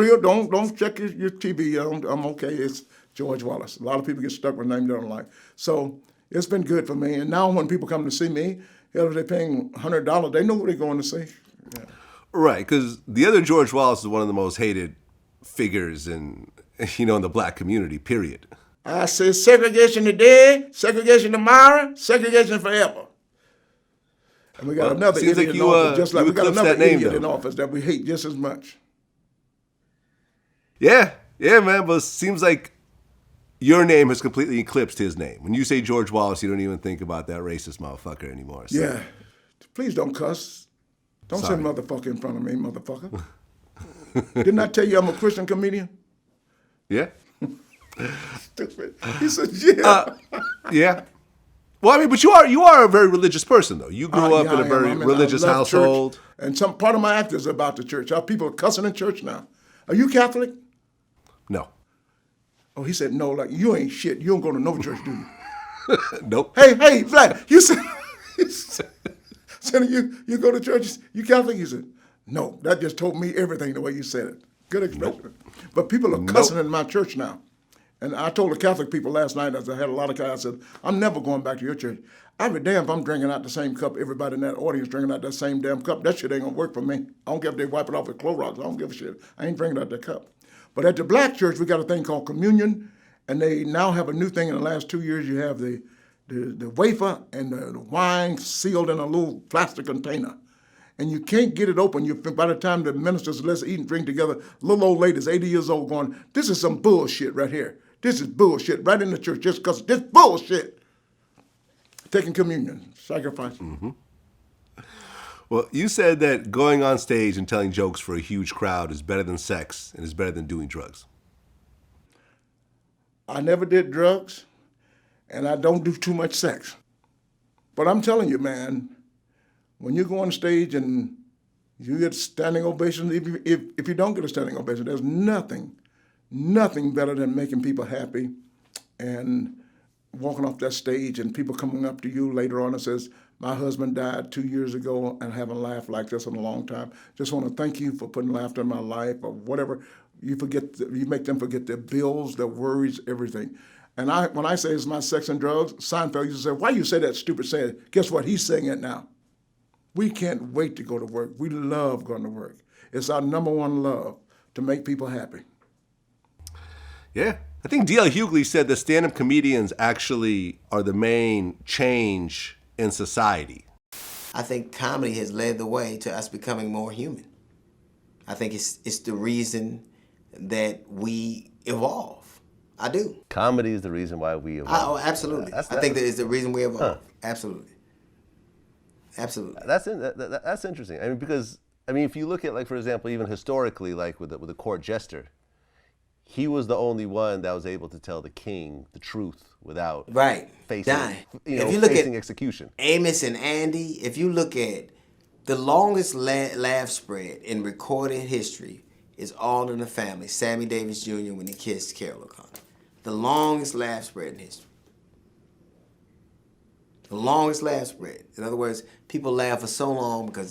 check your TV. I'm okay. It's George Wallace. A lot of people get stuck with names they don't like. So it's been good for me. And now when people come to see me, if they're paying $100, they know what they're going to see. Yeah. Right, because the other George Wallace is one of the most hated figures in the black community, period. I say segregation today, segregation tomorrow, segregation forever. And we got another idiot in office, just like we got another idiot in office that we hate just as much. Yeah, man, but it seems like your name has completely eclipsed his name. When you say George Wallace, you don't even think about that racist motherfucker anymore. So. Yeah. Please don't cuss. Don't say motherfucker in front of me, motherfucker. Didn't I tell you I'm a Christian comedian? Yeah. Stupid. He said, yeah. Yeah. Well, I mean, but you are a very religious person, though. You grew up in a very religious household. Church, and some part of my act is about the church. How people are cussing in church now. Are you Catholic? No. Oh, he said, no, like, you ain't shit. You don't go to no church, do you? Nope. Hey, Vlad, you said you go to church, you Catholic? He said, no, that just told me everything the way you said it. Good expression. Nope. But people are cussing in my church now. And I told the Catholic people last night, as I had a lot of guys, I said, I'm never going back to your church. I'd be damned if I'm drinking out the same cup, everybody in that audience drinking out that same damn cup. That shit ain't gonna work for me. I don't care if they wipe it off with Clorox. I don't give a shit. I ain't drinking out that cup. But at the black church, we got a thing called communion, and they now have a new thing in the last 2 years. You have the wafer and the wine sealed in a little plastic container. And you can't get it open. By the time the ministers, let's eat and drink together, little old ladies, 80 years old, going, this is some bullshit right here. This is bullshit right in the church just because this bullshit. Taking communion, sacrifice. Mm-hmm. Well, you said that going on stage and telling jokes for a huge crowd is better than sex and is better than doing drugs. I never did drugs, and I don't do too much sex. But I'm telling you, man, when you go on stage and you get standing ovations, if you don't get a standing ovation, there's nothing better than making people happy and walking off that stage and people coming up to you later on and says, my husband died 2 years ago and I haven't laughed like this in a long time. Just want to thank you for putting laughter in my life, or whatever. You make them forget their bills, their worries, everything. And when I say it's my sex and drugs, Seinfeld used to say, why you say that stupid saying? Guess what? He's saying it now. We can't wait to go to work. We love going to work. It's our number one love, to make people happy. Yeah. I think D.L. Hughley said that stand-up comedians actually are the main change in society. I think comedy has led the way to us becoming more human. I think it's the reason that we evolve. I do. Comedy is the reason why we evolve. Oh, absolutely. I think that is the reason we evolve. Absolutely. Absolutely. That's interesting. I mean, because if you look at, like, for example, even historically, like with the court jester, he was the only one that was able to tell the king the truth without facing, if you look facing at execution. Amos and Andy, if you look at the longest laugh spread in recorded history is All in the Family, Sammy Davis Jr. when he kissed Carol O'Connor. The longest laugh spread in history. The longest laugh spread. In other words, people laugh for so long because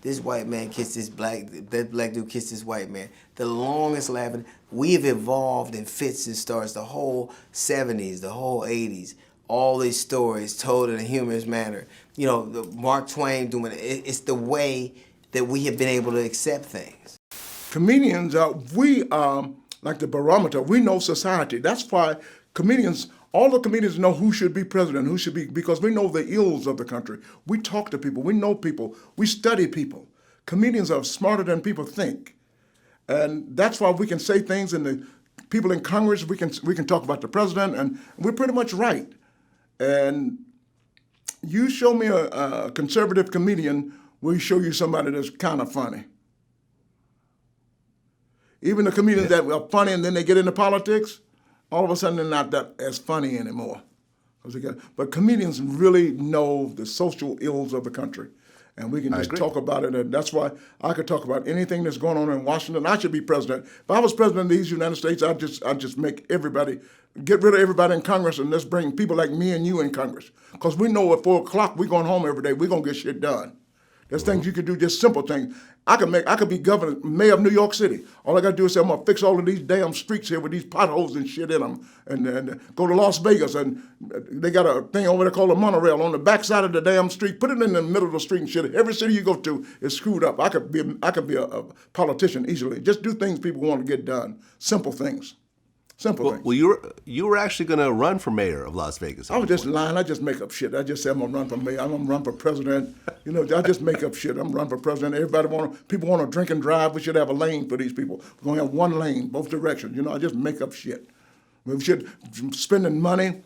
this white man kissed that black dude kissed this white man. The longest laughing. We've evolved in fits and starts. The whole 70s, the whole 80s, all these stories told in a humorous manner. You know, Mark Twain doing it. It's the way that we have been able to accept things. Comedians, we are like the barometer. We know society. That's why all the comedians know who should be president, because we know the ills of the country. We talk to people. We know people. We study people. Comedians are smarter than people think. And that's why we can say things, and the people in Congress, we can talk about the president, and we're pretty much right. And you show me a conservative comedian, we'll show you somebody that's kind of funny. Even the comedians that are funny and then they get into politics, all of a sudden they're not that as funny anymore. But comedians really know the social ills of the country. And we can just talk about it. And that's why I could talk about anything that's going on in Washington. I should be president. If I was president of these United States, I'd just make everybody, get rid of everybody in Congress and let's bring people like me and you in Congress. Because we know at 4 o'clock we're going home every day. We're going to get shit done. There's things you could do, just simple things. I could be mayor of New York City. All I got to do is say, I'm going to fix all of these damn streets here with these potholes and shit in them, and go to Las Vegas, and they got a thing over there called a monorail on the backside of the damn street. Put it in the middle of the street and shit. Every city you go to is screwed up. I could be a politician easily. Just do things people want to get done. Simple things. Simple things. Well, you were actually going to run for mayor of Las Vegas. I was just lying. I just make up shit. I just say I'm going to run for mayor. I'm going to run for president. You know, I just make up shit. I'm going to run for president. People want to drink and drive. We should have a lane for these people. We're going to have one lane, both directions. You know, I just make up shit. We should spending money.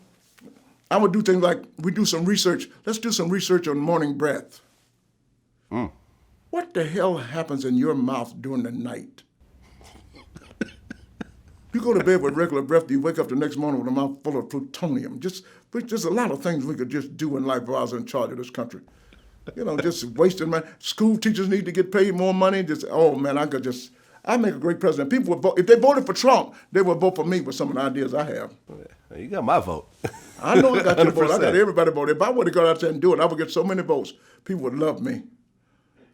I would do things like we do some research. Let's do some research on morning breath. What the hell happens in your mouth during the night? You go to bed with regular breath, you wake up the next morning with a mouth full of plutonium. Just a lot of things we could just do in life if I was in charge of this country. You know, just wasting money. School teachers need to get paid more money. I make a great president. People would vote. If they voted for Trump, they would vote for me with some of the ideas I have. You got my vote. I know I got your vote. I got everybody's vote. If I would have gone out there and do it, I would get so many votes. People would love me.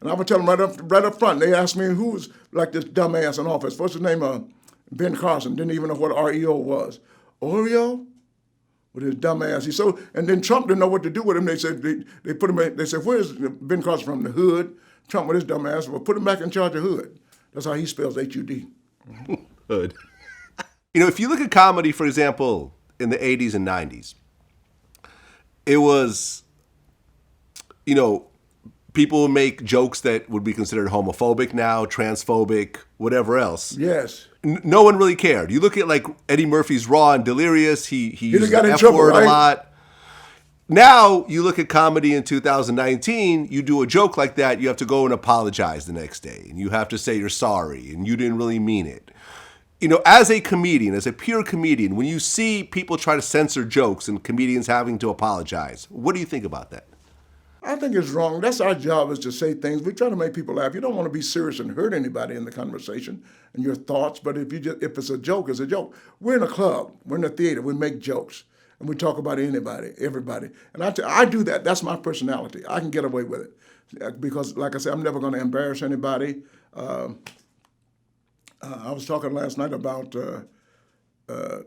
And I would tell them right up front. They asked me who was like this dumbass in office. What's his name? Ben Carson didn't even know what REO was. Oreo? With his dumb ass. And then Trump didn't know what to do with him. They said, they put him in, they said, where's Ben Carson from? The hood? Trump with his dumb ass. Well, put him back in charge of hood. That's how he spells H-U-D. Hood. You know, if you look at comedy, for example, in the 80s and 90s, it was, you know, people make jokes that would be considered homophobic now, transphobic, whatever else. Yes. No one really cared. You look at like Eddie Murphy's Raw and Delirious, he used got the in F trouble, word right? a lot. Now, you look at comedy in 2019, you do a joke like that, you have to go and apologize the next day. And you have to say you're sorry and you didn't really mean it. You know, as a comedian, as a pure comedian, when you see people try to censor jokes and comedians having to apologize, what do you think about that? I think it's wrong. That's our job, is to say things. We try to make people laugh. You don't want to be serious and hurt anybody in the conversation and your thoughts, but if it's a joke, it's a joke. We're in a club. We're in a theater. We make jokes. And we talk about anybody, everybody. And I do that. That's my personality. I can get away with it. Because, like I said, I'm never going to embarrass anybody. I was talking last night about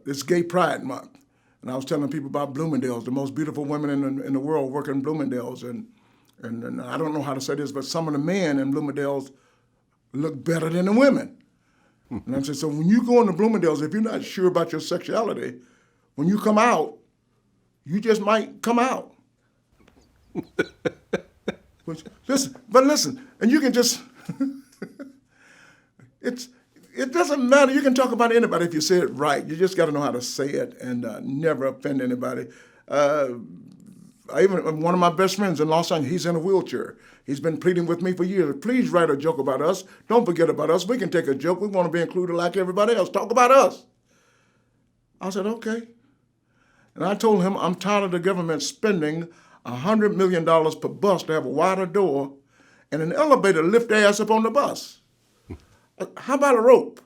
this Gay Pride Month. And I was telling people about Bloomingdale's, the most beautiful women in the world work in Bloomingdale's. And I don't know how to say this, but some of the men in Bloomingdale's look better than the women. And I said, so when you go into Bloomingdale's, if you're not sure about your sexuality, when you come out, you just might come out. Listen, and you can just, It doesn't matter. You can talk about anybody if you say it right. You just got to know how to say it and never offend anybody. One of my best friends in Los Angeles, he's in a wheelchair. He's been pleading with me for years. Please write a joke about us. Don't forget about us. We can take a joke. We want to be included like everybody else. Talk about us. I said, okay. And I told him I'm tired of the government spending $100 million per bus to have a wider door and an elevator to lift their ass up on the bus. How about a rope?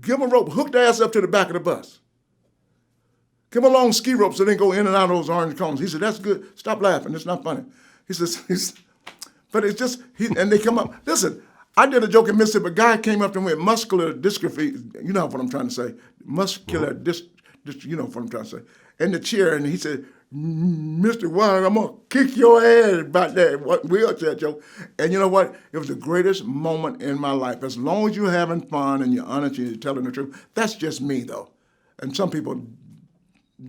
Give them a rope. Hook their ass up to the back of the bus. Give them a long ski rope so they can go in and out of those orange cones. He said, that's good. Stop laughing. It's not funny. He says, but it's just, and they come up. Listen, I did a joke in Mississippi. A guy came up to me with muscular dystrophy. You know what I'm trying to say. Muscular you know what I'm trying to say. In the chair, and he said, Mr. Wallace, I'm going to kick your ass about that wheelchair joke. And you know what? It was the greatest moment in my life. As long as you're having fun and you're honest and you're telling the truth, that's just me, though. And some people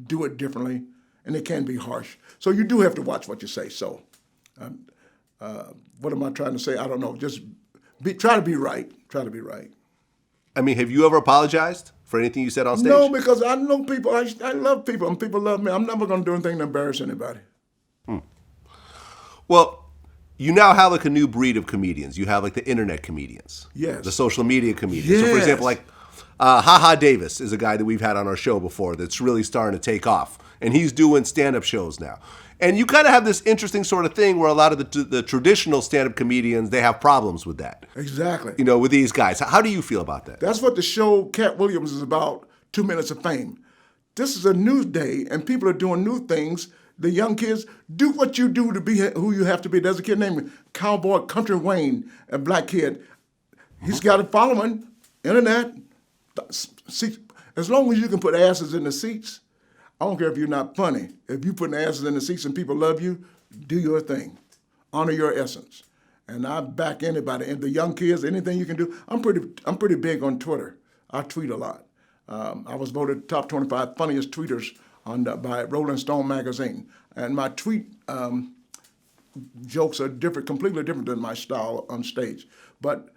do it differently, and it can be harsh. So you do have to watch what you say. So what am I trying to say? I don't know. Just try to be right. Try to be right. I mean, have you ever apologized for anything you said on stage? No, because I know people. I love people, and people love me. I'm never going to do anything to embarrass anybody. Well, you now have like a new breed of comedians. You have like the internet comedians. Yes. The social media comedians. Yes. So for example, like Ha Davis is a guy that we've had on our show before that's really starting to take off. And he's doing stand-up shows now. And you kind of have this interesting sort of thing where a lot of the traditional stand-up comedians, they have problems with that. Exactly. You know, with these guys. How do you feel about that? That's what the show Cat Williams is about, 2 Minutes of Fame. This is a new day, and people are doing new things. The young kids, do what you do to be who you have to be. There's a kid named Cowboy Country Wayne, a black kid. He's got a following, internet. As long as you can put asses in the seats, I don't care if you're not funny. If you put asses in the seats and people love you, do your thing. Honor your essence. And I back anybody. And the young kids, anything you can do. I'm pretty big on Twitter. I tweet a lot. I was voted top 25 funniest tweeters by Rolling Stone magazine. And my tweet jokes are completely different than my style on stage. But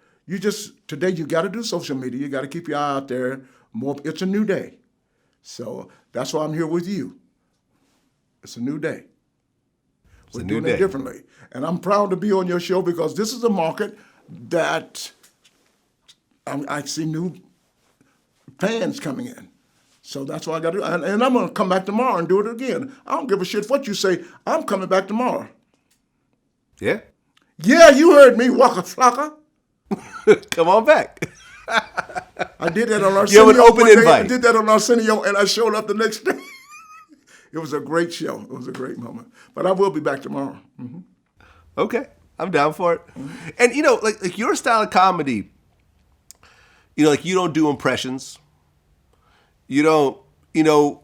today you got to do social media. You got to keep your eye out there. It's a new day. So that's why I'm here with you. It's a new day. We're doing it differently. And I'm proud to be on your show because this is a market that I see new fans coming in. So that's what I got to do. And I'm going to come back tomorrow and do it again. I don't give a shit what you say. I'm coming back tomorrow. Yeah? Yeah, you heard me, Waka Flocka. Come on back. I did that on Arsenio. You have an open invite. I did that on Arsenio, and I showed up the next day. It was a great show. It was a great moment. But I will be back tomorrow. Mm-hmm. Okay, I'm down for it. Mm-hmm. And you know, like your style of comedy, you know, like you don't do impressions. You don't, you know,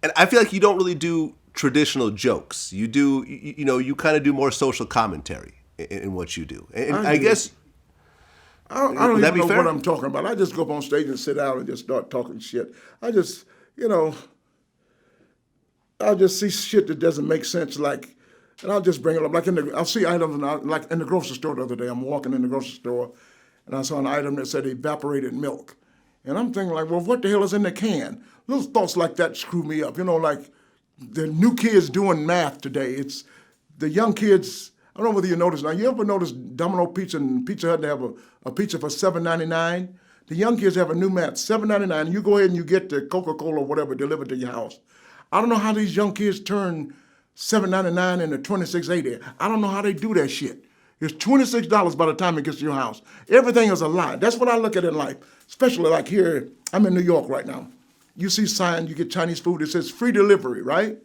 and I feel like you don't really do traditional jokes. You do, you know, you kind of do more social commentary in what you do. And I guess. I don't even know what I'm talking about. I just go up on stage and sit down and just start talking shit. I just, you know, I'll just see shit that doesn't make sense, like, and I'll just bring it up. Like I'll see items, like in the grocery store the other day. I'm walking in the grocery store, and I saw an item that said evaporated milk. And I'm thinking like, well, what the hell is in the can? Little thoughts like that screw me up. You know, like the new kids doing math today. It's the young kids. I don't know whether you notice now. You ever notice Domino Pizza and Pizza Hut, they have a pizza for $7.99? The young kids have a new math, $7.99. You go ahead and you get the Coca-Cola or whatever delivered to your house. I don't know how these young kids turn $7.99 into $26.80. I don't know how they do that shit. It's $26 by the time it gets to your house. Everything is a lie. That's what I look at in life, especially like here. I'm in New York right now. You see sign, you get Chinese food, it says free delivery, right?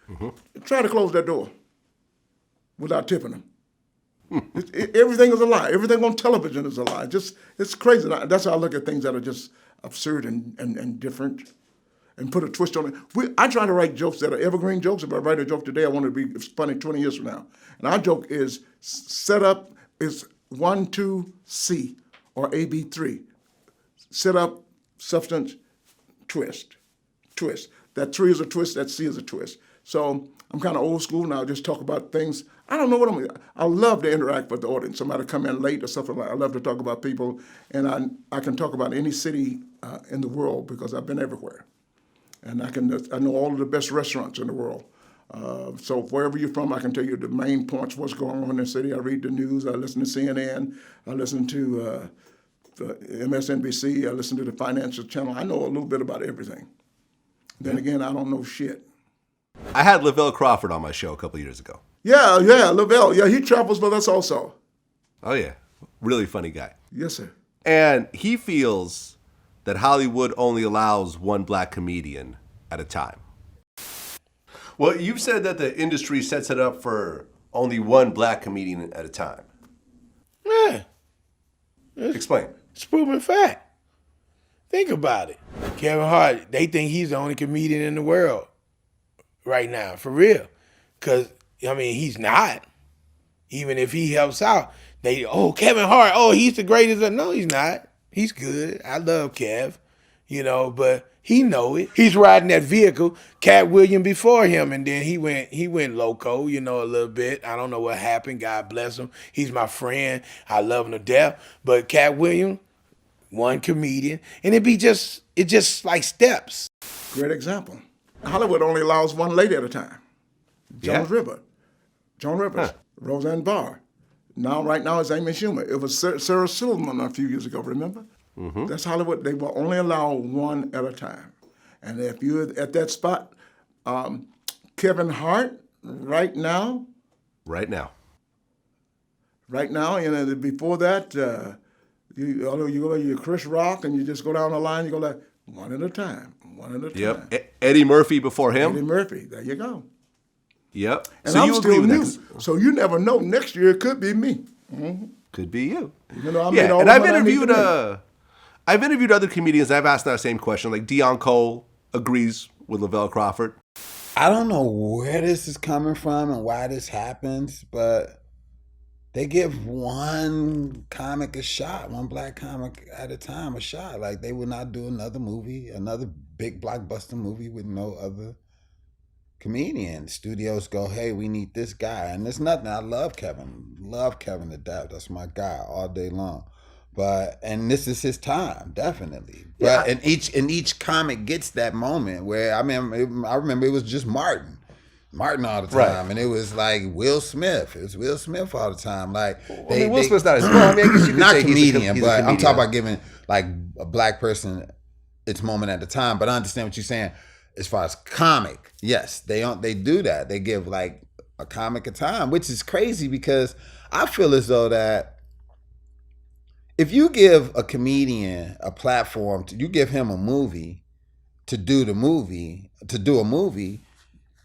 Mm-hmm. Try to close that door without tipping them. Everything is a lie. Everything on television is a lie. It's crazy. That's how I look at things that are just absurd and different, and put a twist on it. I try to write jokes that are evergreen jokes. If I write a joke today, I want it to be funny 20 years from now. And our joke is set up is 1, 2, C, or AB3. Set up, substance, twist. That 3 is a twist, that C is a twist. So I'm kind of old school now. I just talk about things. I don't know what I love to interact with the audience. Somebody come in late or something like that. I love to talk about people, and I can talk about any city in the world because I've been everywhere, and I know all of the best restaurants in the world. So wherever you're from, I can tell you the main points, what's going on in the city. I read the news. I listen to CNN. I listen to MSNBC. I listen to the Financial Channel. I know a little bit about everything. Then again, I don't know shit. I had Lavelle Crawford on my show a couple years ago. Yeah, Lavelle. Yeah, he travels with us also. Oh, yeah. Really funny guy. Yes, sir. And he feels that Hollywood only allows one black comedian at a time. Well, you've said that the industry sets it up for only one black comedian at a time. Yeah. Explain. It's proven fact. Think about it. Kevin Hart, they think he's the only comedian in the world right now, for real. Because, I mean, he's not. Even if he helps out, Kevin Hart, he's the greatest. No, he's not. He's good. I love Kev, but he know it. He's riding that vehicle, Cat Williams before him, and then he went loco, a little bit. I don't know what happened. God bless him. He's my friend. I love him to death. But Cat Williams, one comedian, and it's just like steps. Great example. Hollywood only allows one lady at a time. Joan Rivers, Roseanne Barr. Right now it's Amy Schumer. It was Sarah Silverman a few years ago, remember? Mm-hmm. That's Hollywood. They will only allow one at a time. And if you're at that spot, Kevin Hart, right now, and before that, you're Chris Rock, and you just go down the line, you go like, one at a time. Yep. Eddie Murphy before him. Eddie Murphy, there you go. Yep. And I'm still new, so you never know. Next year it could be me. Mm-hmm. Could be you. Even though I made all and the I've money I need interviewed to I've interviewed other comedians. I've asked that same question. Like Dion Cole agrees with Lavelle Crawford. I don't know where this is coming from and why this happens, but they give one comic a shot, one black comic at a time a shot. Like they would not do another big blockbuster movie with no other comedian. Studios go, hey, we need this guy. And there's nothing. I love Kevin to death. That's my guy all day long. And this is his time, definitely. But and each comic gets that moment where I remember it was just Martin all the time, right. And it was like Will Smith. It was Will Smith all the time. Like Will Smith's not as well. I mean, I guess you could not say comedian, he's a but comedian. I'm talking about giving like a black person its moment at a time. But I understand what you're saying as far as comic. Yes, they do that. They give like a comic a time, which is crazy because I feel as though that if you give a comedian a platform, you give him a movie to do a movie,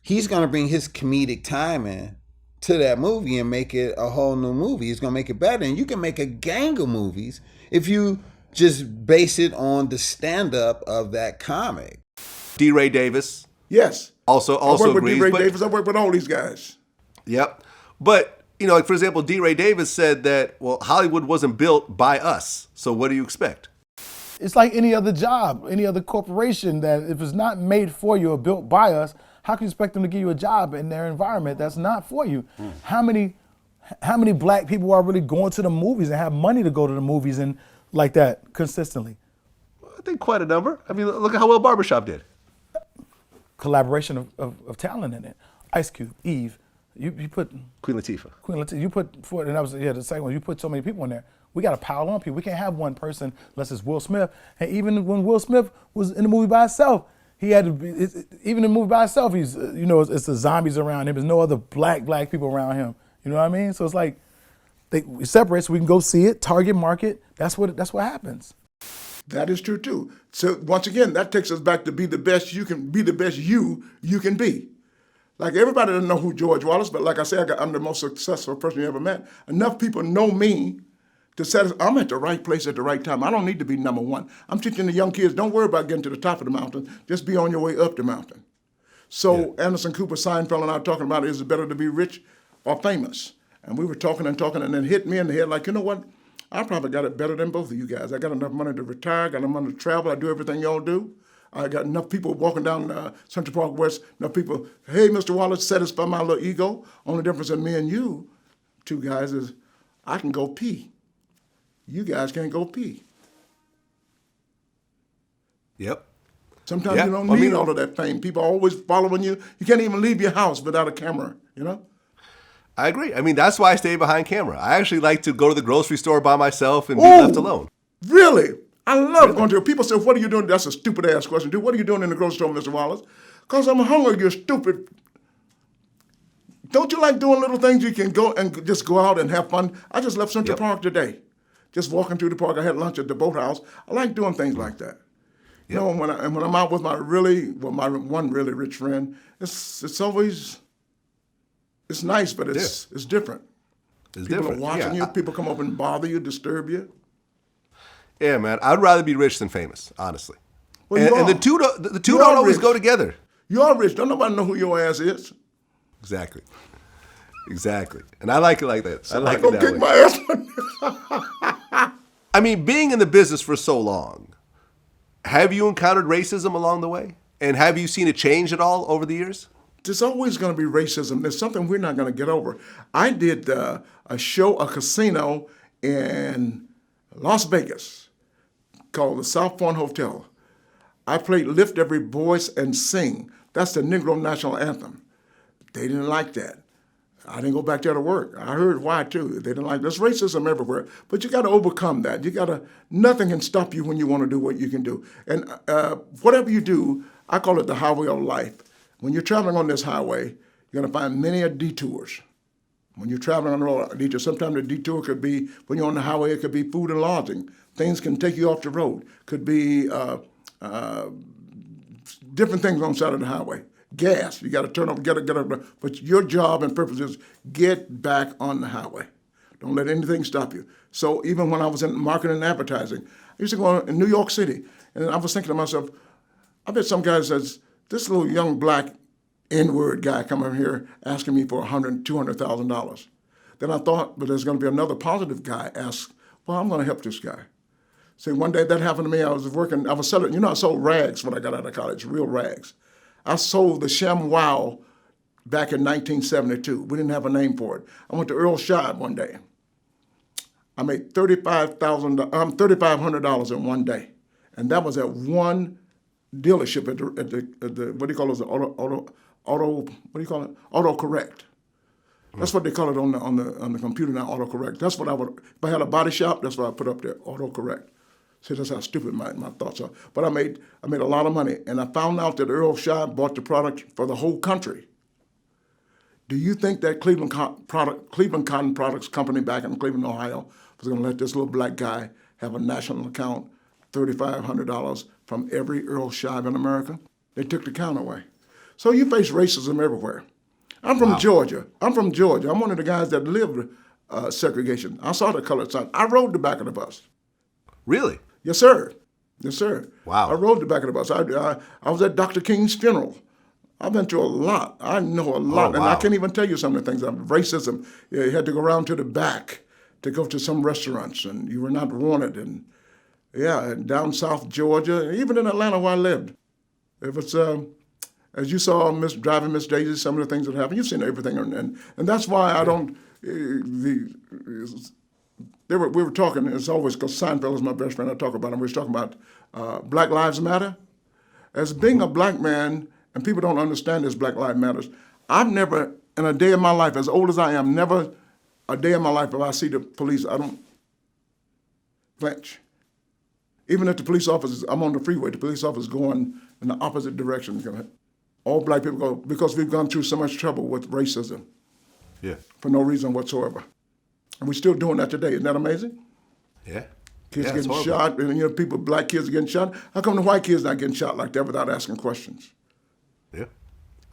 he's going to bring his comedic timing to that movie and make it a whole new movie. He's going to make it better. And you can make a gang of movies if you just base it on the stand-up of that comic. D. Ray Davis. Yes. Also I work with agrees. D. Ray Davis. I work with all these guys. Yep. But, like for example, D. Ray Davis said that, Hollywood wasn't built by us. So what do you expect? It's like any other job, any other corporation that if it's not made for you or built by us, how can you expect them to give you a job in their environment that's not for you? How many black people are really going to the movies and have money to go to the movies and like that consistently? I think quite a number. I mean, look at how well Barbershop did. Collaboration of talent in it. Ice Cube, Eve, you put Queen Latifah. You put and that was the second one. You put so many people in there. We got to pile on people. We can't have one person unless it's Will Smith. And even when Will Smith was in the movie by himself, he had to be. Even in the movie by himself, he's it's the zombies around him. There's no other black people around him. You know what I mean? So it's like we separate so we can go see it, target market. That's what happens. That is true too. So once again, that takes us back to be the best you can be. The best you can be. Like everybody doesn't know who George Wallace, but like I said, I'm the most successful person you ever met. Enough people know me to say I'm at the right place at the right time. I don't need to be number one. I'm teaching the young kids, don't worry about getting to the top of the mountain. Just be on your way up the mountain. So Anderson Cooper, Seinfeld, and I were talking about is it better to be rich or famous? And we were talking, and then hit me in the head like, you know what? I probably got it better than both of you guys. I got enough money to retire, got enough money to travel. I do everything y'all do. I got enough people walking down Central Park West, enough people, hey, Mr. Wallace, satisfy my little ego. Only difference in me and you, two guys, is I can go pee. You guys can't go pee. Yep. Sometimes Yeah. you don't I need mean, all of that fame. People are always following you. You can't even leave your house without a camera, you know? I agree. I mean, that's why I stay behind camera. I actually like to go to the grocery store by myself and be left alone. Really? I love going to. People say, what are you doing? That's a stupid ass question, dude. What are you doing in the grocery store, Mr. Wallace? Because I'm hungry, you're stupid. Don't you like doing little things you can go and just go out and have fun? I just left Central Park today. Just walking through the park. I had lunch at the boathouse. I like doing things like that. You know, when I'm out with my one really rich friend, it's always, it's nice, but it's different. It's People different. are watching Yeah. you. People come up and bother you, disturb you. Yeah, man. I'd rather be rich than famous, honestly. Well, And, you and the are. two You don't are always rich. go together. You are rich. Don't nobody know who your ass is. Exactly. Exactly. And I like it like that. I like I'm it gonna that kick way. my ass. I mean, being in the business for so long, have you encountered racism along the way? And have you seen it change at all over the years? There's always going to be racism. There's something we're not going to get over. I did a casino in Las Vegas called the South Point Hotel. I played Lift Every Voice and Sing. That's the Negro National Anthem. They didn't like that. I didn't go back there to work. I heard why too. They didn't like, there's racism everywhere, but you got to overcome that. Nothing can stop you when you want to do what you can do. And whatever you do, I call it the highway of life. When you're traveling on this highway, you're going to find many detours. When you're traveling on the road, a detour, sometimes the detour could be, when you're on the highway, it could be food and lodging. Things can take you off the road. Could be different things on the side of the highway. Gas, you got to turn over, get up. But your job and purpose is get back on the highway. Don't let anything stop you. So even when I was in marketing and advertising, I used to go in New York City, and I was thinking to myself, I bet some guy says, this little young black N-word guy coming here asking me for $100,000, $200,000. Then I thought, but there's going to be another positive guy ask, well, I'm going to help this guy. See, one day that happened to me. I was selling, I sold rags when I got out of college, real rags. I sold the Sham Wow back in 1972. We didn't have a name for it. I went to Earl Scheib one day. I made $3,500 in one day. And that was at one dealership at the what do you call it? Auto correct. That's what they call it on the computer now, auto correct. That's what I would, if I had a body shop, that's what I put up there, auto correct. See, that's how stupid my thoughts are. But I made a lot of money, and I found out that Earl Scheib bought the product for the whole country. Do you think that Cleveland Cotton Products Company back in Cleveland, Ohio, was going to let this little black guy have a national account, $3,500 from every Earl Scheib in America? They took the count away. So you face racism everywhere. I'm from Georgia. I'm one of the guys that lived segregation. I saw the colored sign. I rode the back of the bus. Really? Yes, sir. Yes, sir. Wow. I rode the back of the bus. I was at Dr. King's funeral. I've been through a lot. I know a lot. And I can't even tell you some of the things. Racism, you had to go around to the back to go to some restaurants, and you were not wanted. And and down South Georgia, even in Atlanta where I lived. It was, as you saw driving Miss Daisy, some of the things that happened, you've seen everything. And that's why I don't, we were talking, it's always, because Seinfeld is my best friend, I talk about him, we were talking about Black Lives Matter. As being a black man, and people don't understand this Black Lives Matters, I've never, in a day of my life, as old as I am, never a day of my life, if I see the police, I don't flinch. Even if the police officers, I'm on the freeway, the police officers going in the opposite direction. All black people go, because we've gone through so much trouble with racism. Yeah. For no reason whatsoever. And we're still doing that today. Isn't that amazing? Yeah. Kids getting shot, and people, black kids are getting shot. How come the white kids not getting shot like that without asking questions? Yeah.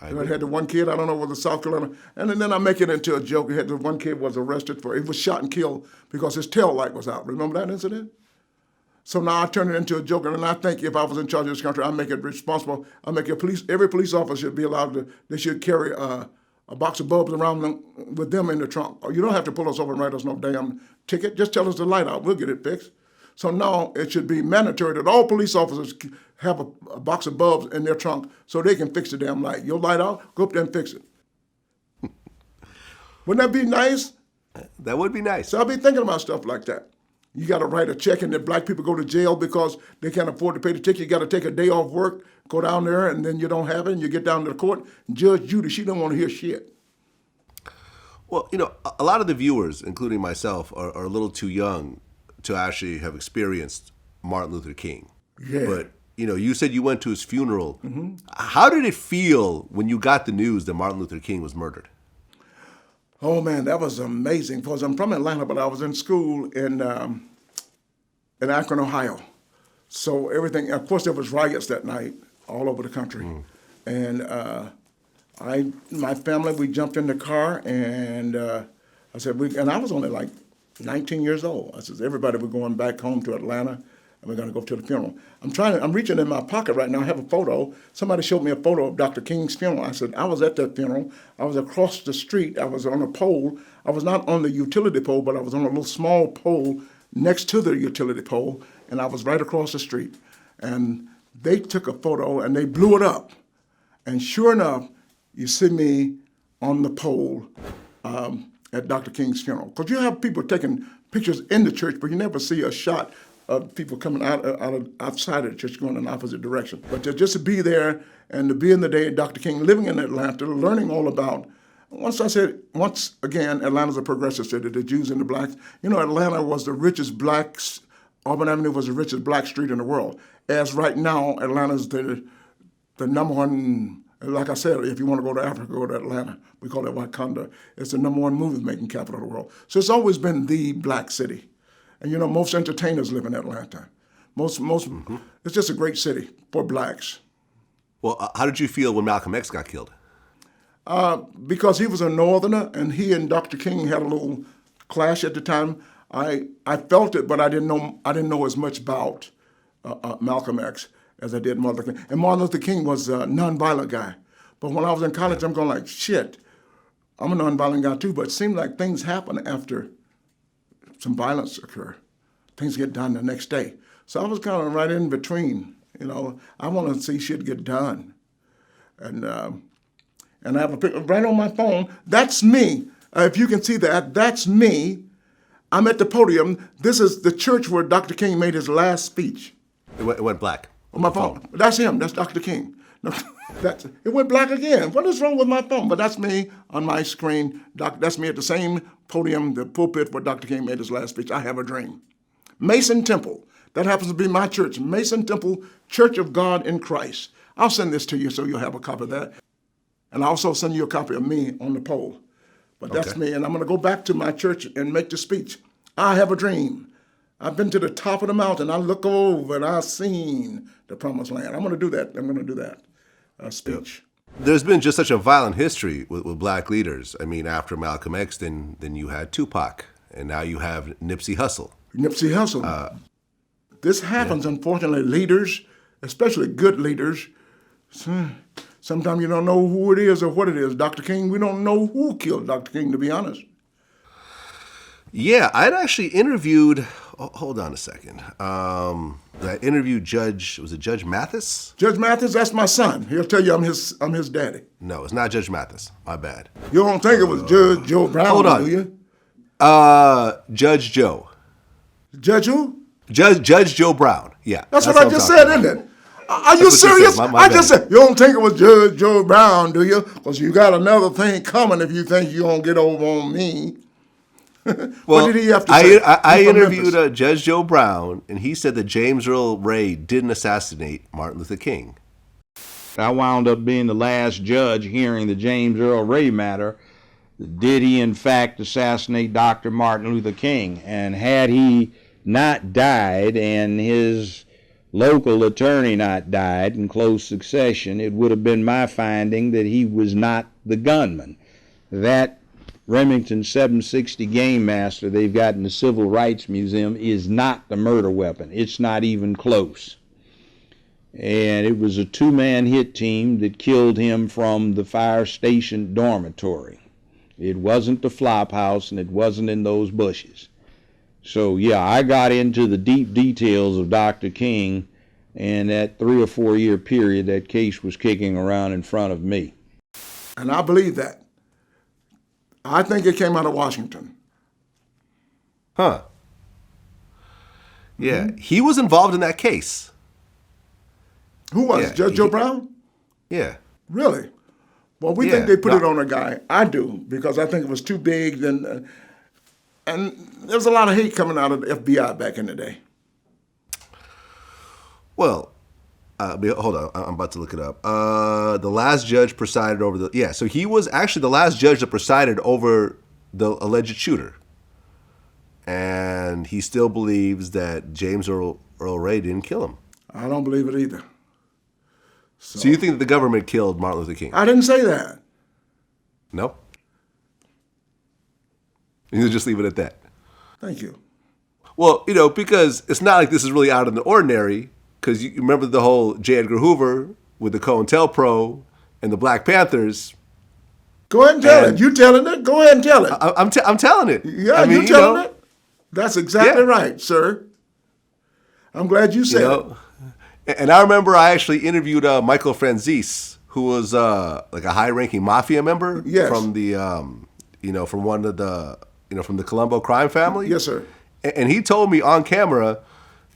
I had the one kid, I don't know whether South Carolina, and then I make it into a joke. The one kid was arrested he was shot and killed because his tail light was out. Remember that incident? So now I turn it into a joke, and I think if I was in charge of this country, I make it responsible. I make every police officer should be allowed they should carry a box of bulbs around them with them in the trunk. Or you don't have to pull us over and write us no damn ticket. Just tell us the light out. We'll get it fixed. So now it should be mandatory that all police officers have a box of bulbs in their trunk so they can fix the damn light. Your light out, go up there and fix it. Wouldn't that be nice? That would be nice. So I'll be thinking about stuff like that. You got to write a check and then black people go to jail because they can't afford to pay the ticket. You got to take a day off work, go down there, and then you don't have it, and you get down to the court. Judge Judy, she don't want to hear shit. Well, a lot of the viewers, including myself, are a little too young to actually have experienced Martin Luther King. Yeah. But, you said you went to his funeral. Mm-hmm. How did it feel when you got the news that Martin Luther King was murdered? Oh, man, that was amazing. Because I'm from Atlanta, but I was in school in Akron, Ohio. So everything, of course, there was riots that night all over the country. And my family, we jumped in the car, and I said, and I was only like 19 years old. I said, everybody, we're going back home to Atlanta, and we're going to go to the funeral. I'm reaching in my pocket right now. I have a photo. Somebody showed me a photo of Dr. King's funeral. I said, I was at that funeral. I was across the street. I was on a pole. I was not on the utility pole, but I was on a little small pole next to the utility pole, and I was right across the street. And they took a photo, and they blew it up. And sure enough, you see me on the pole at Dr. King's funeral. Because you have people taking pictures in the church, but you never see a shot of people coming outside of the church going in the opposite direction. But just to be there and to be in the day of Dr. King, living in Atlanta, learning all about, once again, Atlanta's a progressive city, the Jews and the blacks. Atlanta was the richest blacks, Auburn Avenue was the richest black street in the world. As right now, Atlanta's the number one. Like I said, if you want to go to Africa, go to Atlanta. We call it Wakanda. It's the number one movie-making capital of the world. So it's always been the black city. And most entertainers live in Atlanta. Most, It's just a great city for blacks. Well, how did you feel when Malcolm X got killed? Because he was a Northerner, and he and Dr. King had a little clash at the time. I felt it, but I didn't know as much about Malcolm X as I did Martin Luther King. And Martin Luther King was a nonviolent guy. But when I was in college, I'm going like, shit, I'm a nonviolent guy too, but it seemed like things happen after some violence occur. Things get done the next day. So I was kind of right in between, I want to see shit get done. And I have a picture right on my phone. That's me. If you can see that, that's me. I'm at the podium. This is the church where Dr. King made his last speech. It went black. On my phone. That's him. That's Dr. King. No, it went black again. What is wrong with my phone? But that's me on my screen. That's me at the same podium, the pulpit where Dr. King made his last speech. I have a dream. Mason Temple. That happens to be my church. Mason Temple, Church of God in Christ. I'll send this to you so you'll have a copy of that. And I'll also send you a copy of me on the pole. But that's me. And I'm going to go back to my church and make the speech. I have a dream. I've been to the top of the mountain. I look over and I've seen the promised land. I'm going to do that. I'm going to do that speech. There's been just such a violent history with black leaders. I mean, after Malcolm X, then you had Tupac, and now you have Nipsey Hussle. Nipsey Hussle. This happens, unfortunately. Leaders, especially good leaders, sometimes you don't know who it is or what it is. Dr. King, we don't know who killed Dr. King, to be honest. Yeah, I'd actually interviewed. Hold on a second. I interviewed Judge Mathis? Judge Mathis, that's my son. He'll tell you I'm his daddy. No, it's not Judge Mathis. My bad. You don't think it was Judge Joe Brown, hold on. do you? Judge Joe. Judge who? Judge Joe Brown. Yeah. That's what I just said, isn't it? Are you serious? I just said, you don't think it was Judge Joe Brown, do you? Because you got another thing coming if you think you're going to get over on me. Well, what did he have to say? I interviewed Judge Joe Brown, and he said that James Earl Ray didn't assassinate Martin Luther King. I wound up being the last judge hearing the James Earl Ray matter. Did he, in fact, assassinate Dr. Martin Luther King? And had he not died and his local attorney not died in close succession, it would have been my finding that he was not the gunman. That Remington 760 Game Master they've got in the Civil Rights Museum is not the murder weapon. It's not even close. And it was a two-man hit team that killed him from the fire station dormitory. It wasn't the flop house, and it wasn't in those bushes. So yeah, I got into the deep details of Dr. King And that 3 or 4 year period, that case was kicking around in front of me. And I believe that. I think it came out of Washington. Huh. Yeah, he was involved in that case. Who was Yeah, it? Judge Joe Brown? Yeah. Really? Well, we think they put it on a guy. I do, because I think it was too big. And there was a lot of hate coming out of the FBI back in the day. Well, hold on. I'm about to look it up. The last judge presided over the... Yeah, so he was actually the last judge that presided over the alleged shooter. And he still believes that James Earl Ray didn't kill him. I don't believe it either. So you think that the government killed Martin Luther King? I didn't say that. No? You just leave it at that. Thank you. Well, because it's not like this is really out of the ordinary, because you remember the whole J. Edgar Hoover with the COINTELPRO and the Black Panthers. Go ahead and tell it. You telling it? Go ahead and tell it. I'm telling it. Yeah, you telling it? That's exactly right, sir. I'm glad you said it. And I remember I actually interviewed Michael Franzese, who was like a high-ranking mafia member from the, from one of the, from the Colombo crime family. Yes, sir. And he told me on camera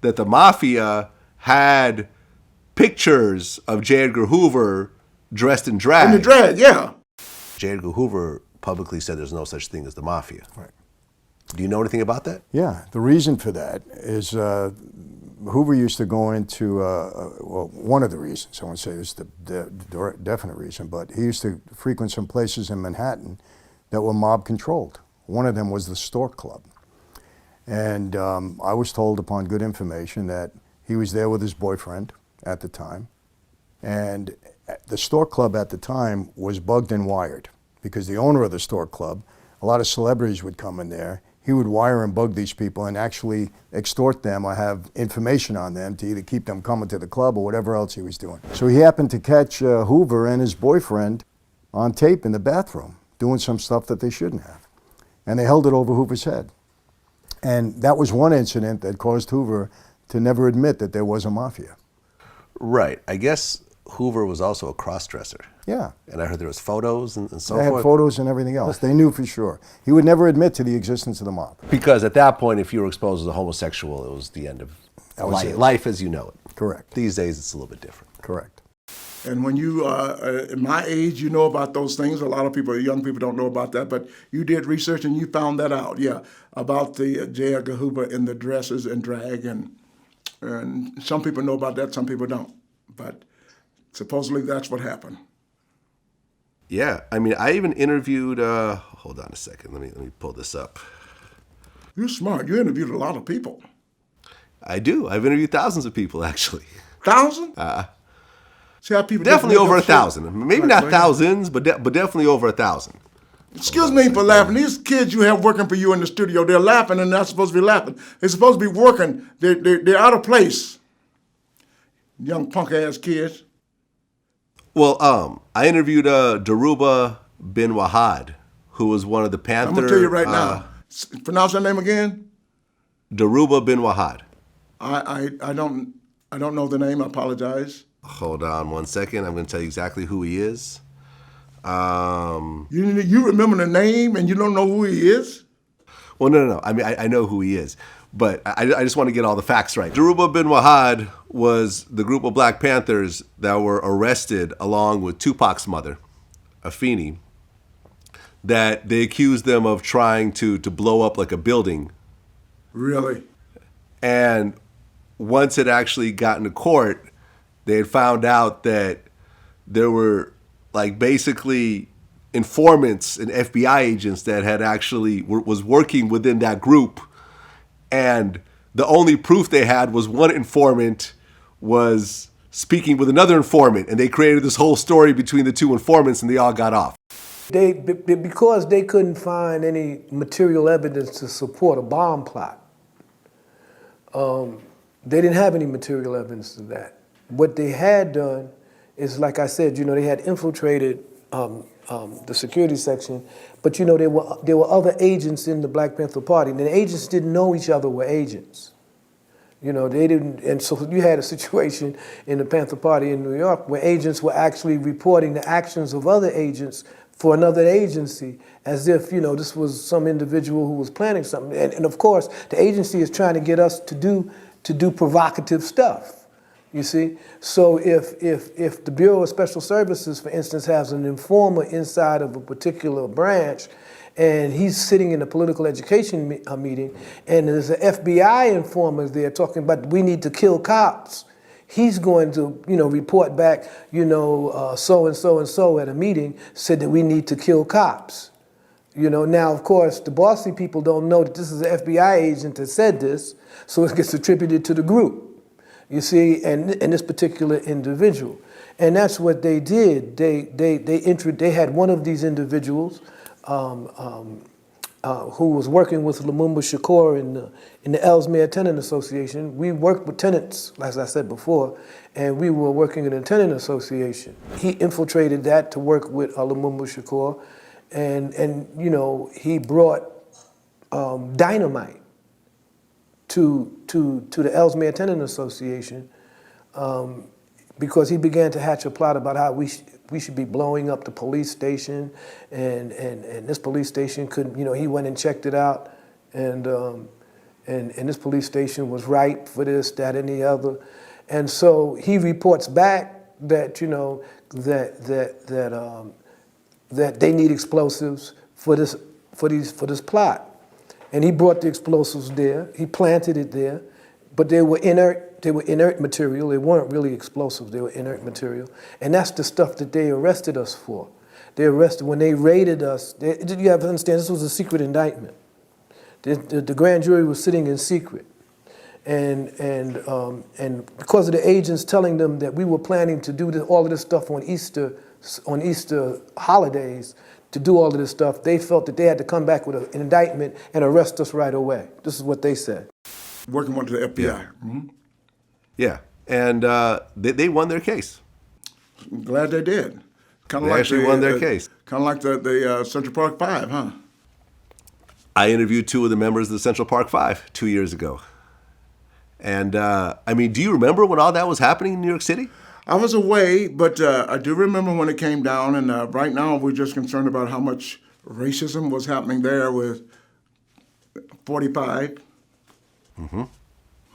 that the mafia had pictures of J. Edgar Hoover dressed in drag. In the drag, yeah. J. Edgar Hoover publicly said there's no such thing as the mafia. Right. Do you know anything about that? Yeah, the reason for that is Hoover used to go into, well, one of the reasons, I won't say it's the definite reason, but he used to frequent some places in Manhattan that were mob controlled. One of them was the Stork Club. And I was told upon good information that he was there with his boyfriend at the time. And the Stork Club at the time was bugged and wired, because the owner of the Stork Club, a lot of celebrities would come in there. He would wire and bug these people and actually extort them or have information on them to either keep them coming to the club or whatever else he was doing. So he happened to catch Hoover and his boyfriend on tape in the bathroom doing some stuff that they shouldn't have. And they held it over Hoover's head. And that was one incident that caused Hoover to never admit that there was a mafia. Right. I guess Hoover was also a cross-dresser. Yeah. And I heard there was photos and so forth. They had photos and everything else. They knew for sure. He would never admit to the existence of the mob. Because at that point, if you were exposed as a homosexual, it was the end of life as you know it. Correct. These days, it's a little bit different. Correct. And when you, in my age, you know about those things. A lot of people, young people don't know about that, but you did research and you found that out, about the J. Edgar Hoover in the dresses and drag. And some people know about that, some people don't. But supposedly that's what happened. Yeah, I mean, I even interviewed, hold on a second, let me pull this up. You're smart. You interviewed a lot of people. I do. I've interviewed thousands of people, actually. Thousands? See how people definitely over 1,000. Shit? Maybe not thousands, but definitely over 1,000. Excuse me for laughing. These kids you have working for you in the studio, they're laughing and they're not supposed to be laughing. They're supposed to be working. They're out of place. Young punk-ass kids. Well, I interviewed Dhoruba bin Wahad, who was one of the Panther... I'm going to tell you right now. Pronounce that name again? Dhoruba bin Wahad. I don't know the name. I apologize. Hold on one second. I'm going to tell you exactly who he is. You remember the name and you don't know who he is? Well, no. I mean, I know who he is, but I just want to get all the facts right. Dhoruba bin Wahad was the group of Black Panthers that were arrested along with Tupac's mother, Afeni, that they accused them of trying to blow up like a building. Really? And once it actually got into court, they had found out that there were like basically informants and FBI agents that had actually was working within that group, and the only proof they had was one informant was speaking with another informant, and they created this whole story between the two informants, and they all got off. Because they couldn't find any material evidence to support a bomb plot. They didn't have any material evidence of that. What they had done is, like I said, they had infiltrated the security section, but there were other agents in the Black Panther Party, and the agents didn't know each other were agents. You know, they didn't, and so you had a situation in the Panther Party in New York where agents were actually reporting the actions of other agents for another agency as if, you know, this was some individual who was planning something. And of course, the agency is trying to get us to do provocative stuff, you see? So if the Bureau of Special Services, for instance, has an informer inside of a particular branch, and he's sitting in a political education meeting, and there's an FBI informer there talking about we need to kill cops. He's going to, you know, report back, you know, so and so at a meeting said that we need to kill cops. You know, now of course the bossy people don't know that this is an FBI agent that said this, so it gets attributed to the group. You see, and this particular individual, and that's what they did. They had one of these individuals. Who was working with Lumumba Shakur in the Ellesmere Tenant Association. We worked with tenants, as I said before, and we were working in a tenant association. He infiltrated that to work with Lumumba Shakur, and you know, he brought dynamite to the Ellesmere Tenant Association because he began to hatch a plot about how we should be blowing up the police station, and this police station couldn't, you know, he went and checked it out, and this police station was ripe for this, that, and the other. And so he reports back that, you know, that they need explosives for this plot. And he brought the explosives there, he planted it there, but they were inert material. They weren't really explosives. They were inert material. And that's the stuff that they arrested us for. They arrested, when they raided us, you have to understand, this was a secret indictment. The grand jury was sitting in secret. And because of the agents telling them that we were planning to do all of this stuff on Easter holidays, to do all of this stuff, they felt that they had to come back with an indictment and arrest us right away. This is what they said. Working with the FBI. Yeah. Mm-hmm. Yeah, and they won their case. I'm glad they did. Kind They actually won their case. Kind of like the Central Park Five, huh? I interviewed two of the members of the Central Park Five 2 years ago. And, I mean, do you remember when all that was happening in New York City? I was away, but I do remember when it came down, and right now we're just concerned about how much racism was happening there with 45. Mm-hmm.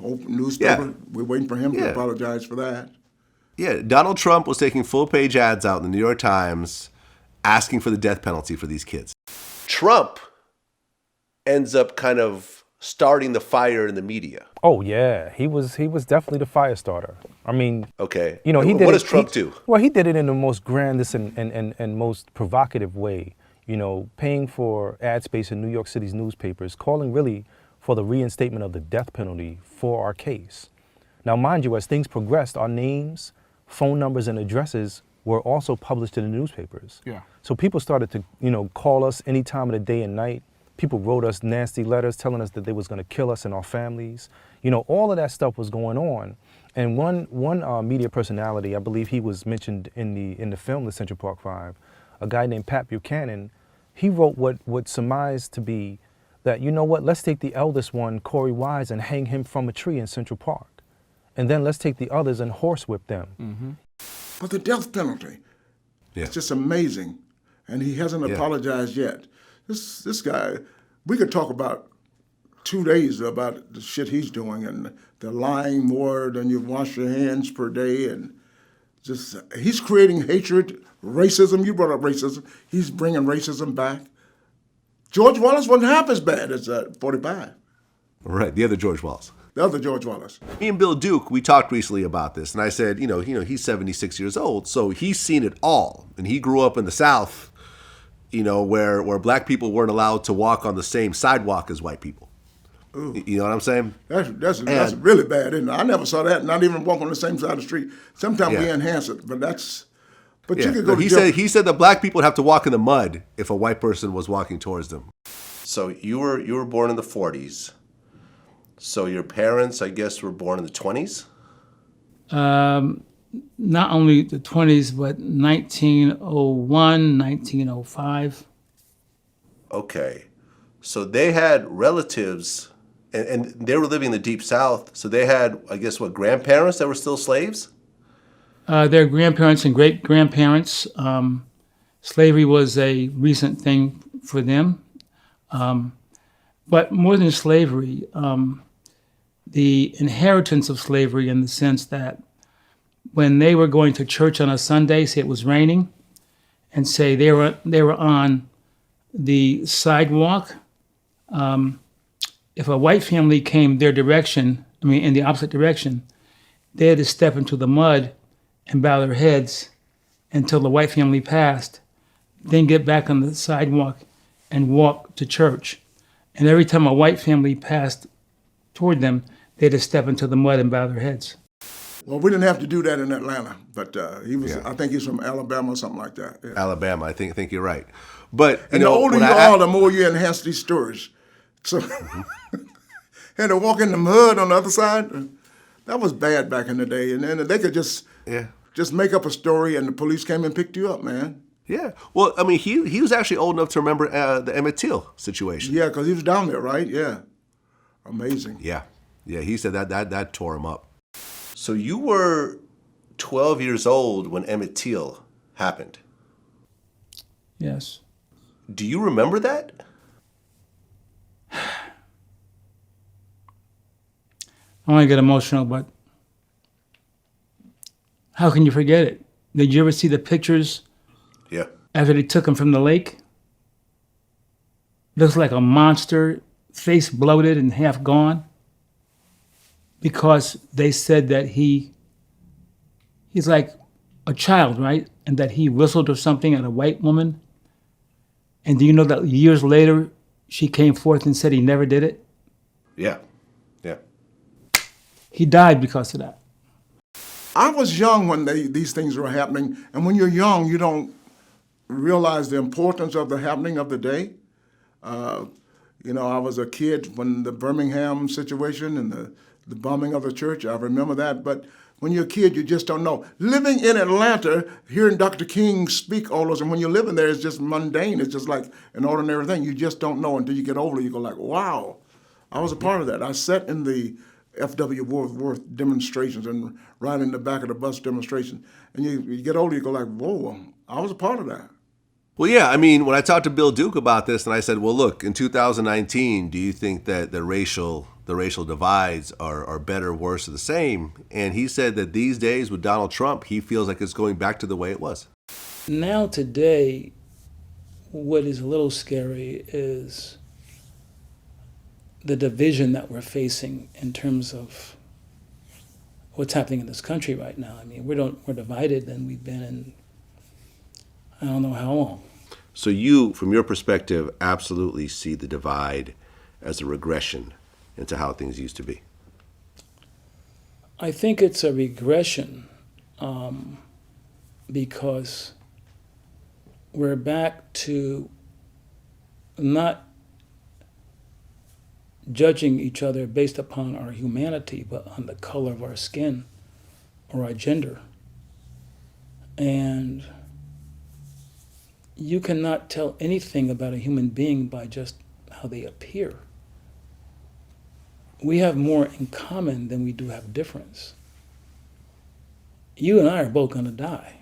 Hope newspaper, Yeah. we're waiting for him to Yeah. apologize for that. Yeah, Donald Trump was taking full-page ads out in the New York Times asking for the death penalty for these kids. Trump ends up kind of starting the fire in the media. Oh yeah, he was definitely the fire starter. I mean, Okay. you know, he did. What it, does Trump do? Well, he did it in the most grandest and most provocative way. You know, paying for ad space in New York City's newspapers, calling really for the reinstatement of the death penalty for our case. Now, mind you, as things progressed, our names, phone numbers, and addresses were also published in the newspapers. Yeah. So people started to, you know, call us any time of the day and night. People wrote us nasty letters telling us that they was going to kill us and our families. You know, all of that stuff was going on. And one media personality, I believe he was mentioned in the film The Central Park Five, a guy named Pat Buchanan, he wrote what surmised to be that, you know what, let's take the eldest one, Corey Wise, and hang him from a tree in Central Park. And then let's take the others and horsewhip them. Mm-hmm. But the death penalty, Yeah. it's just amazing. And he hasn't Yeah. apologized yet. This guy, we could talk about 2 days about the shit he's doing, and the lying more than you wash your hands per day, and just he's creating hatred, racism. You brought up racism. He's bringing racism back. George Wallace wasn't half as bad as 45. Right, the other George Wallace. The other George Wallace. Me and Bill Duke, we talked recently about this, and I said, you know, he's 76 years old, so he's seen it all, and he grew up in the South, you know, where black people weren't allowed to walk on the same sidewalk as white people. Ooh. You know what I'm saying? That's really bad, isn't it? I never saw that. Not even walk on the same side of the street. Sometimes we Yeah. enhance it, but that's. But Yeah. you could go. He said that black people would have to walk in the mud if a white person was walking towards them. So you were born in the 40s. So your parents, I guess, were born in the 20s? Not only the 20s, but 1901, 1905. Okay. So they had relatives and they were living in the Deep South, so they had, I guess, what, grandparents that were still slaves? Their grandparents and great-grandparents. Slavery was a recent thing for them. But more than slavery, the inheritance of slavery in the sense that when they were going to church on a Sunday, say it was raining, and say they were on the sidewalk, if a white family came their direction, in the opposite direction, they had to step into the mud and bow their heads until the white family passed, then get back on the sidewalk and walk to church. And every time a white family passed toward them, they had to step into the mud and bow their heads. Well, we didn't have to do that in Atlanta, but he was. Yeah. I think he's from Alabama or something like that. Yeah. Alabama, I think you're right. But and the older you are, the more you enhance these stories. So, had to walk in the mud on the other side. That was bad back in the day, and then they could just make up a story, and the police came and picked you up, man. Yeah. Well, he was actually old enough to remember the Emmett Till situation. Yeah, because he was down there, right? Yeah. Amazing. Yeah. Yeah, he said that tore him up. So you were 12 years old when Emmett Till happened. Yes. Do you remember that? I want to get emotional, but how can you forget it? Did you ever see the pictures? Yeah. After they took him from the lake? Looks like a monster, face bloated and half gone. Because they said that he's like a child, right? And that he whistled or something at a white woman. And do you know that years later, she came forth and said he never did it? Yeah. Yeah. He died because of that. I was young when these things were happening. And when you're young, you don't realize the importance of the happening of the day. I was a kid when the Birmingham situation and the bombing of the church, I remember that. But when you're a kid, you just don't know. Living in Atlanta, hearing Dr. King speak all those, and when you're living there, it's just mundane. It's just like an ordinary thing. You just don't know until you get older. You go like, wow, I was a part of that. I sat in the F.W. Worth demonstrations and right in the back of the bus demonstration. And you get older, you go like, whoa, I was a part of that. Well, yeah, when I talked to Bill Duke about this, and I said, well, look, in 2019, do you think that the racial divides are better, worse, or the same? And he said that these days with Donald Trump, he feels like it's going back to the way it was. Now today, what is a little scary is the division that we're facing in terms of what's happening in this country right now. We're divided than we've been in I don't know how long. So you, from your perspective, absolutely see the divide as a regression into how things used to be. I think it's a regression because we're back to not judging each other based upon our humanity, but on the color of our skin or our gender. And you cannot tell anything about a human being by just how they appear. We have more in common than we do have difference. You and I are both gonna die.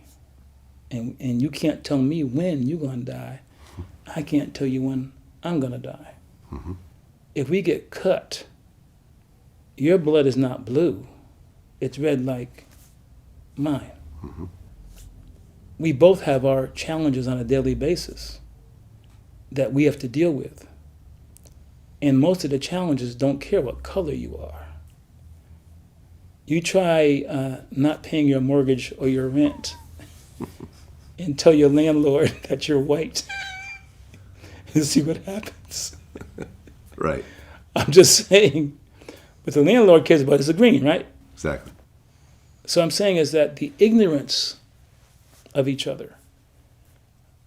And you can't tell me when you're gonna die. I can't tell you when I'm gonna die. Mm-hmm. If we get cut, your blood is not blue. It's red like mine. Mm-hmm. We both have our challenges on a daily basis that we have to deal with. And most of the challenges don't care what color you are. You try not paying your mortgage or your rent and tell your landlord that you're white and see what happens. Right. I'm just saying, what the landlord cares about is the green, right? Exactly. So I'm saying is that the ignorance of each other,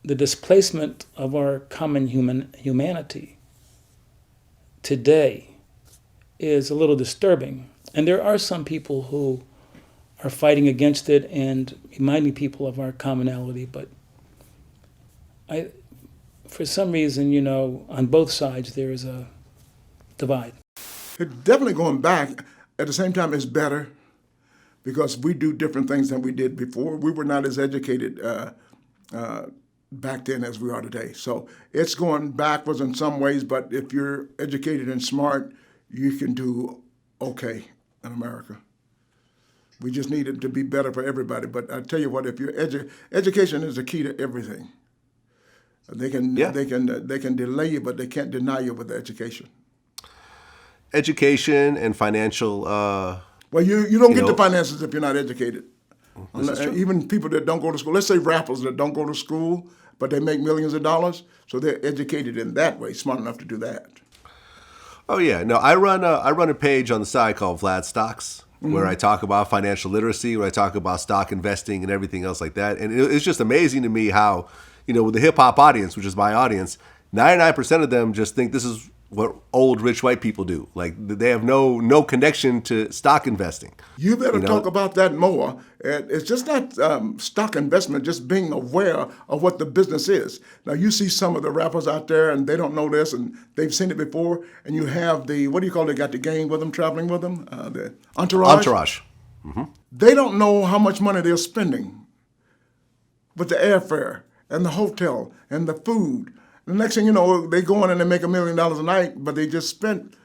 the displacement of our common humanity today is a little disturbing. And there are some people who are fighting against it and reminding people of our commonality, but for some reason, on both sides there is a divide. It's definitely going back. At the same time, it's better because we do different things than we did before. We were not as educated back then as we are today. So it's going backwards in some ways, but if you're educated and smart, you can do okay in America. We just need it to be better for everybody. But I tell you what, if you're education is the key to everything. They can delay you, but they can't deny you with education. Education and financial. Well, you don't get the finances if you're not educated. Even people that don't go to school. Let's say rappers that don't go to school, but they make millions of dollars, so they're educated in that way, smart enough to do that. Oh yeah, no, I run a page on the side called Vlad Stocks, where I talk about financial literacy, where I talk about stock investing and everything else like that. And it's just amazing to me how, with the hip hop audience, which is my audience, 99% of them just think this is what old rich white people do. Like they have no connection to stock investing. You better talk about that more. It's just not stock investment, just being aware of what the business is. Now you see some of the rappers out there and they don't know this and they've seen it before. And you have the, what do you call it, they got the gang with them, traveling with them, the entourage. Entourage. Mm-hmm. They don't know how much money they're spending with the airfare and the hotel and the food. The next thing you know, they go in and they make $1 million a night, but they just spent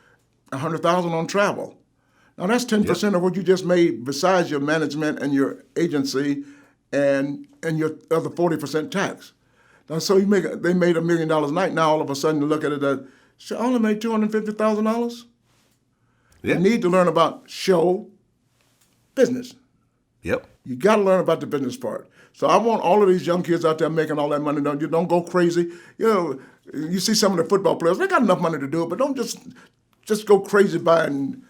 $100,000 on travel. Now that's 10% of what you just made, besides your management and your agency, and your other 40% tax. Now, so they made $1 million a night. Now all of a sudden you look at it as, I only made $250,000. Yeah. You need to learn about show business. Yep. You got to learn about the business part. So I want all of these young kids out there making all that money. Don't go crazy. You see some of the football players, they got enough money to do it, but don't just go crazy buying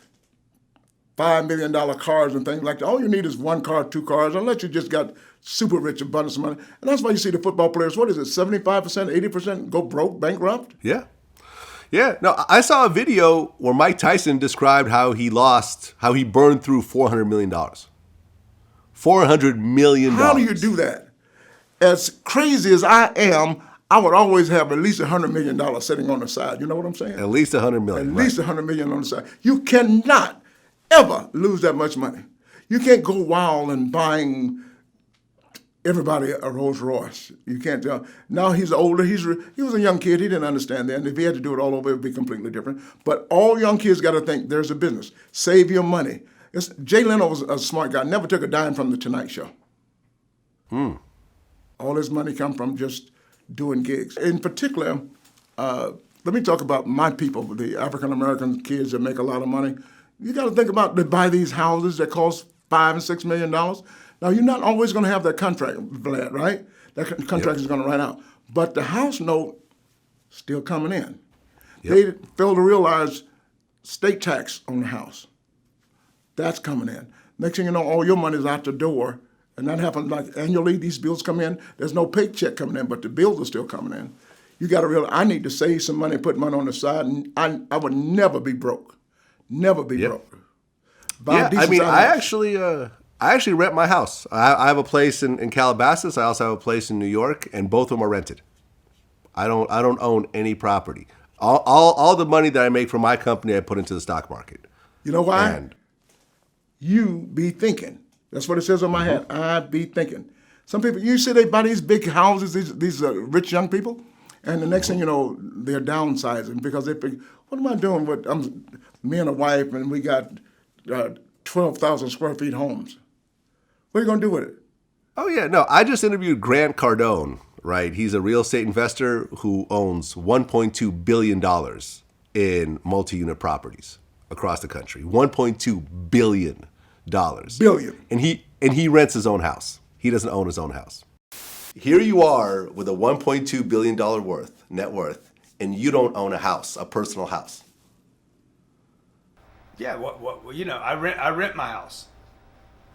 $5 million cars and things like that. All you need is one car, two cars, unless you just got super rich abundance of money. And that's why you see the football players, what is it, 75%, 80% go broke, bankrupt? Yeah. Yeah. No, I saw a video where Mike Tyson described how he burned through $400 million. $400 million. How do you do that? As crazy as I am, I would always have at least $100 million sitting on the side. You know what I'm saying? At least $100 million. At least $100 million on the side. You cannot ever lose that much money. You can't go wild and buying everybody a Rolls Royce. You can't tell. Now he's older. He was a young kid. He didn't understand that. And if he had to do it all over, it would be completely different. But all young kids got to think there's a business. Save your money. Jay Leno was a smart guy. Never took a dime from the Tonight Show. All his money come from just doing gigs. In particular, let me talk about my people, the African American kids that make a lot of money. You got to think about they buy these houses that cost $5 and $6 million. Now you're not always going to have that contract, Vlad, right? That contract is going to run out, but the house note still coming in. Yep. They fail to realize state tax on the house. That's coming in. Next thing you know, all your money's out the door. And that happens like annually, these bills come in. There's no paycheck coming in, but the bills are still coming in. You got to realize, I need to save some money, put money on the side, and I would never be broke. Never be broke. I actually rent my house. I have a place in Calabasas. I also have a place in New York, and both of them are rented. I don't own any property. All the money that I make from my company, I put into the stock market. You know why? You be thinking. That's what it says on my hat. I be thinking. Some people, you see they buy these big houses, these rich young people, and the next thing you know, they're downsizing because they think, what am I doing with me and a wife and we got 12,000 square feet homes? What are you going to do with it? Oh, yeah. No, I just interviewed Grant Cardone, right? He's a real estate investor who owns $1.2 billion in multi-unit properties across the country. $1.2 billion. Billion. And he rents his own house. He doesn't own his own house. Here you are with a $1.2 billion net worth, and you don't own a house, a personal house. Yeah, well, I rent my house.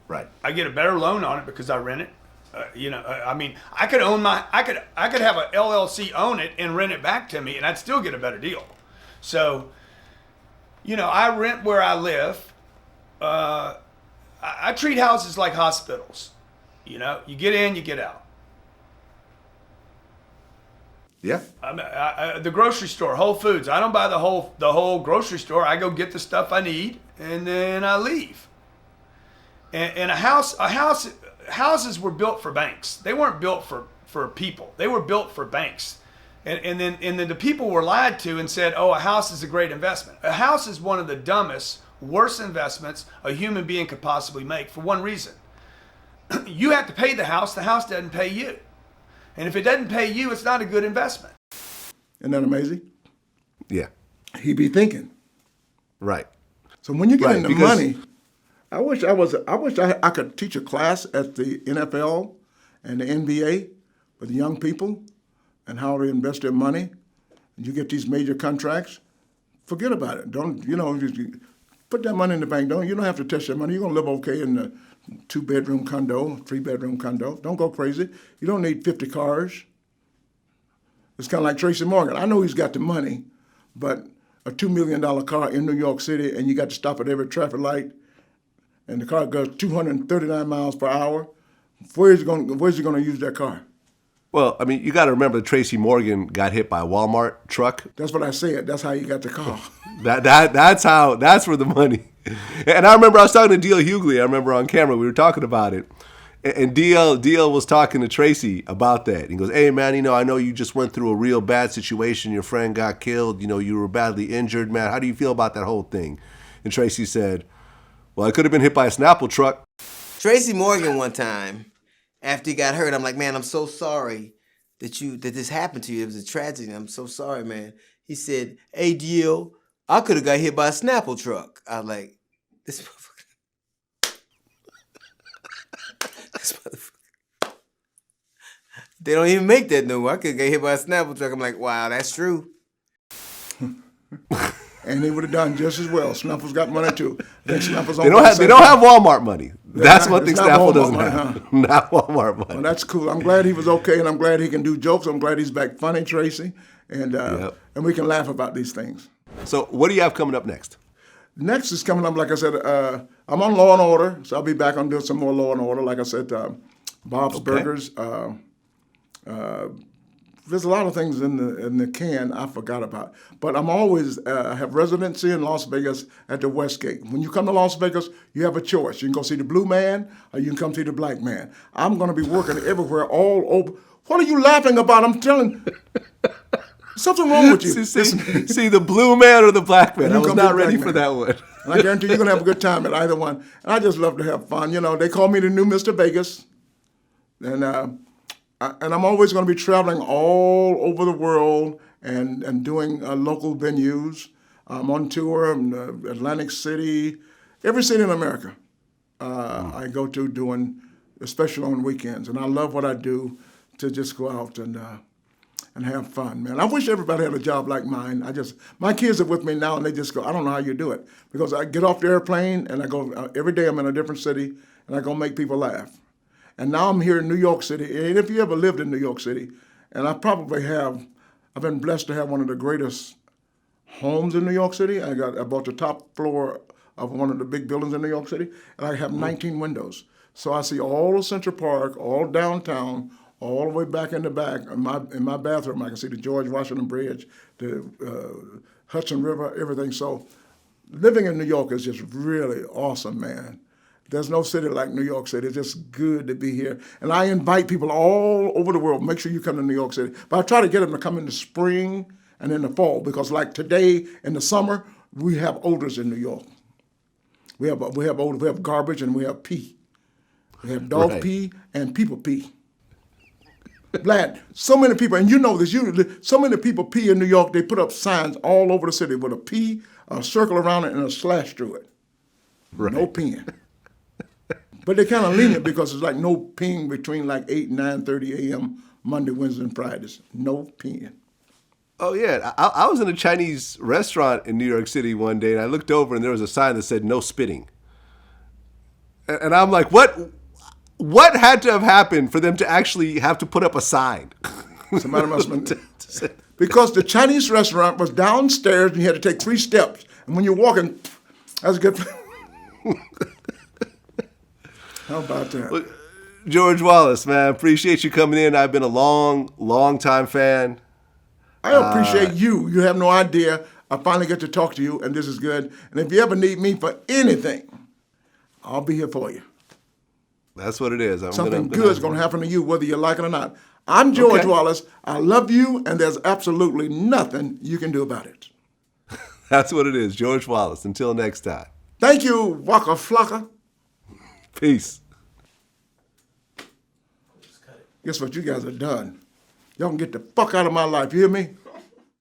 Right. I get a better loan on it because I rent it. I could have a LLC own it and rent it back to me, and I'd still get a better deal. So, I rent where I live. I treat houses like hospitals. You get in, you get out. Yeah. The grocery store, Whole Foods. I don't buy the whole grocery store. I go get the stuff I need and then I leave. And houses were built for banks. They weren't built for people. They were built for banks. And then the people were lied to and said, oh, a house is a great investment. A house is one of the dumbest, worst investments a human being could possibly make for one reason. You have to pay the house doesn't pay you. And if it doesn't pay you, it's not a good investment. Isn't that amazing? Yeah. He be thinking. Right. So when you get Right, into because- money, I wish I could teach a class at the NFL and the NBA with the young people and how to invest their money. And you get these major contracts, forget about it. Don't, just put that money in the bank. You don't have to touch that money. You're gonna live okay in a 2-bedroom condo, 3-bedroom condo. Don't go crazy. You don't need 50 cars. It's kind of like Tracy Morgan. I know he's got the money, but a $2 million car in New York City and you got to stop at every traffic light and the car goes 239 miles per hour, where's he going to use that car? Well, I mean, you got to remember that Tracy Morgan got hit by a Walmart truck. That's what I said. That's how you got the car. That's where the money. And I remember I was talking to D.L. Hughley. I remember on camera we were talking about it, and D.L. was talking to Tracy about that. He goes, "Hey man, I know you just went through a real bad situation. Your friend got killed. You were badly injured, man. How do you feel about that whole thing?" And Tracy said, "Well, I could have been hit by a Snapple truck." Tracy Morgan one time, after he got hurt, I'm like, man, I'm so sorry that this happened to you. It was a tragedy. I'm so sorry, man. He said, hey, DL, I could have got hit by a Snapple truck. I was like, this motherfucker. This motherfucker. They don't even make that no more. I could have got hit by a Snapple truck. I'm like, wow, that's true. And they would have done just as well. Snapple's got money too. I think Snapple's They don't have Walmart money. That's one thing Snapple doesn't money, have. huh? Not Walmart money. Well, that's cool. I'm glad he was okay, and I'm glad he can do jokes. I'm glad he's back funny, Tracy, and we can laugh about these things. So what do you have coming up next? Next is coming up, like I said, I'm on Law and Order, so I'll be back on doing some more Law and Order. Like I said, Bob's Burgers. There's a lot of things in the can I forgot about. But I'm always have residency in Las Vegas at the Westgate. When you come to Las Vegas, you have a choice. You can go see the blue man or you can come see the black man. I'm going to be working everywhere, all over. What are you laughing about? I'm telling something wrong with you. See the blue man or the black man. I was not ready for that one. And I guarantee you're going to have a good time at either one. And I just love to have fun. They call me the new Mr. Vegas. And I'm always going to be traveling all over the world and doing local venues. I'm on tour in Atlantic City, every city in America. I go to doing, especially on weekends. And I love what I do to just go out and have fun, man. I wish everybody had a job like mine. My kids are with me now and they just go, I don't know how you do it. Because I get off the airplane and I go, every day I'm in a different city and I go make people laugh. And now I'm here in New York City. And if you ever lived in New York City, and I've been blessed to have one of the greatest homes in New York City. I bought the top floor of one of the big buildings in New York City, and I have 19 windows. So I see all of Central Park, all downtown, all the way back in the back. In my bathroom, I can see the George Washington Bridge, the Hudson River, everything. So living in New York is just really awesome, man. There's no city like New York City. It's just good to be here. And I invite people all over the world, make sure you come to New York City. But I try to get them to come in the spring and in the fall, because like today in the summer, we have odors in New York. We have odor, we have garbage, and we have pee. We have dog pee and people pee. Vlad, so many people, and you know this, so many people pee in New York, they put up signs all over the city with a P, a circle around it, and a slash through it. Right. No peeing. But they're kind of lenient because it's like no peeing between like 8 and 9:30 a.m. Monday, Wednesday, and Fridays. No peeing. Oh, yeah. I was in a Chinese restaurant in New York City one day, and I looked over, and there was a sign that said, no spitting. And I'm like, what had to have happened for them to actually have to put up a sign? Somebody must have been... Because the Chinese restaurant was downstairs, and you had to take 3 steps. And when you're walking, that's good. How about that? Well, George Wallace, man, appreciate you coming in. I've been a long time fan. I appreciate you. You have no idea. I finally get to talk to you, and this is good. And if you ever need me for anything, I'll be here for you. That's what it is. Something good is going to happen to you, whether you like it or not. I'm George Wallace. I love you, and there's absolutely nothing you can do about it. That's what it is. George Wallace. Until next time. Thank you, Waka Flocka. Peace. Guess what you guys are done? Y'all can get the fuck out of my life. You hear me?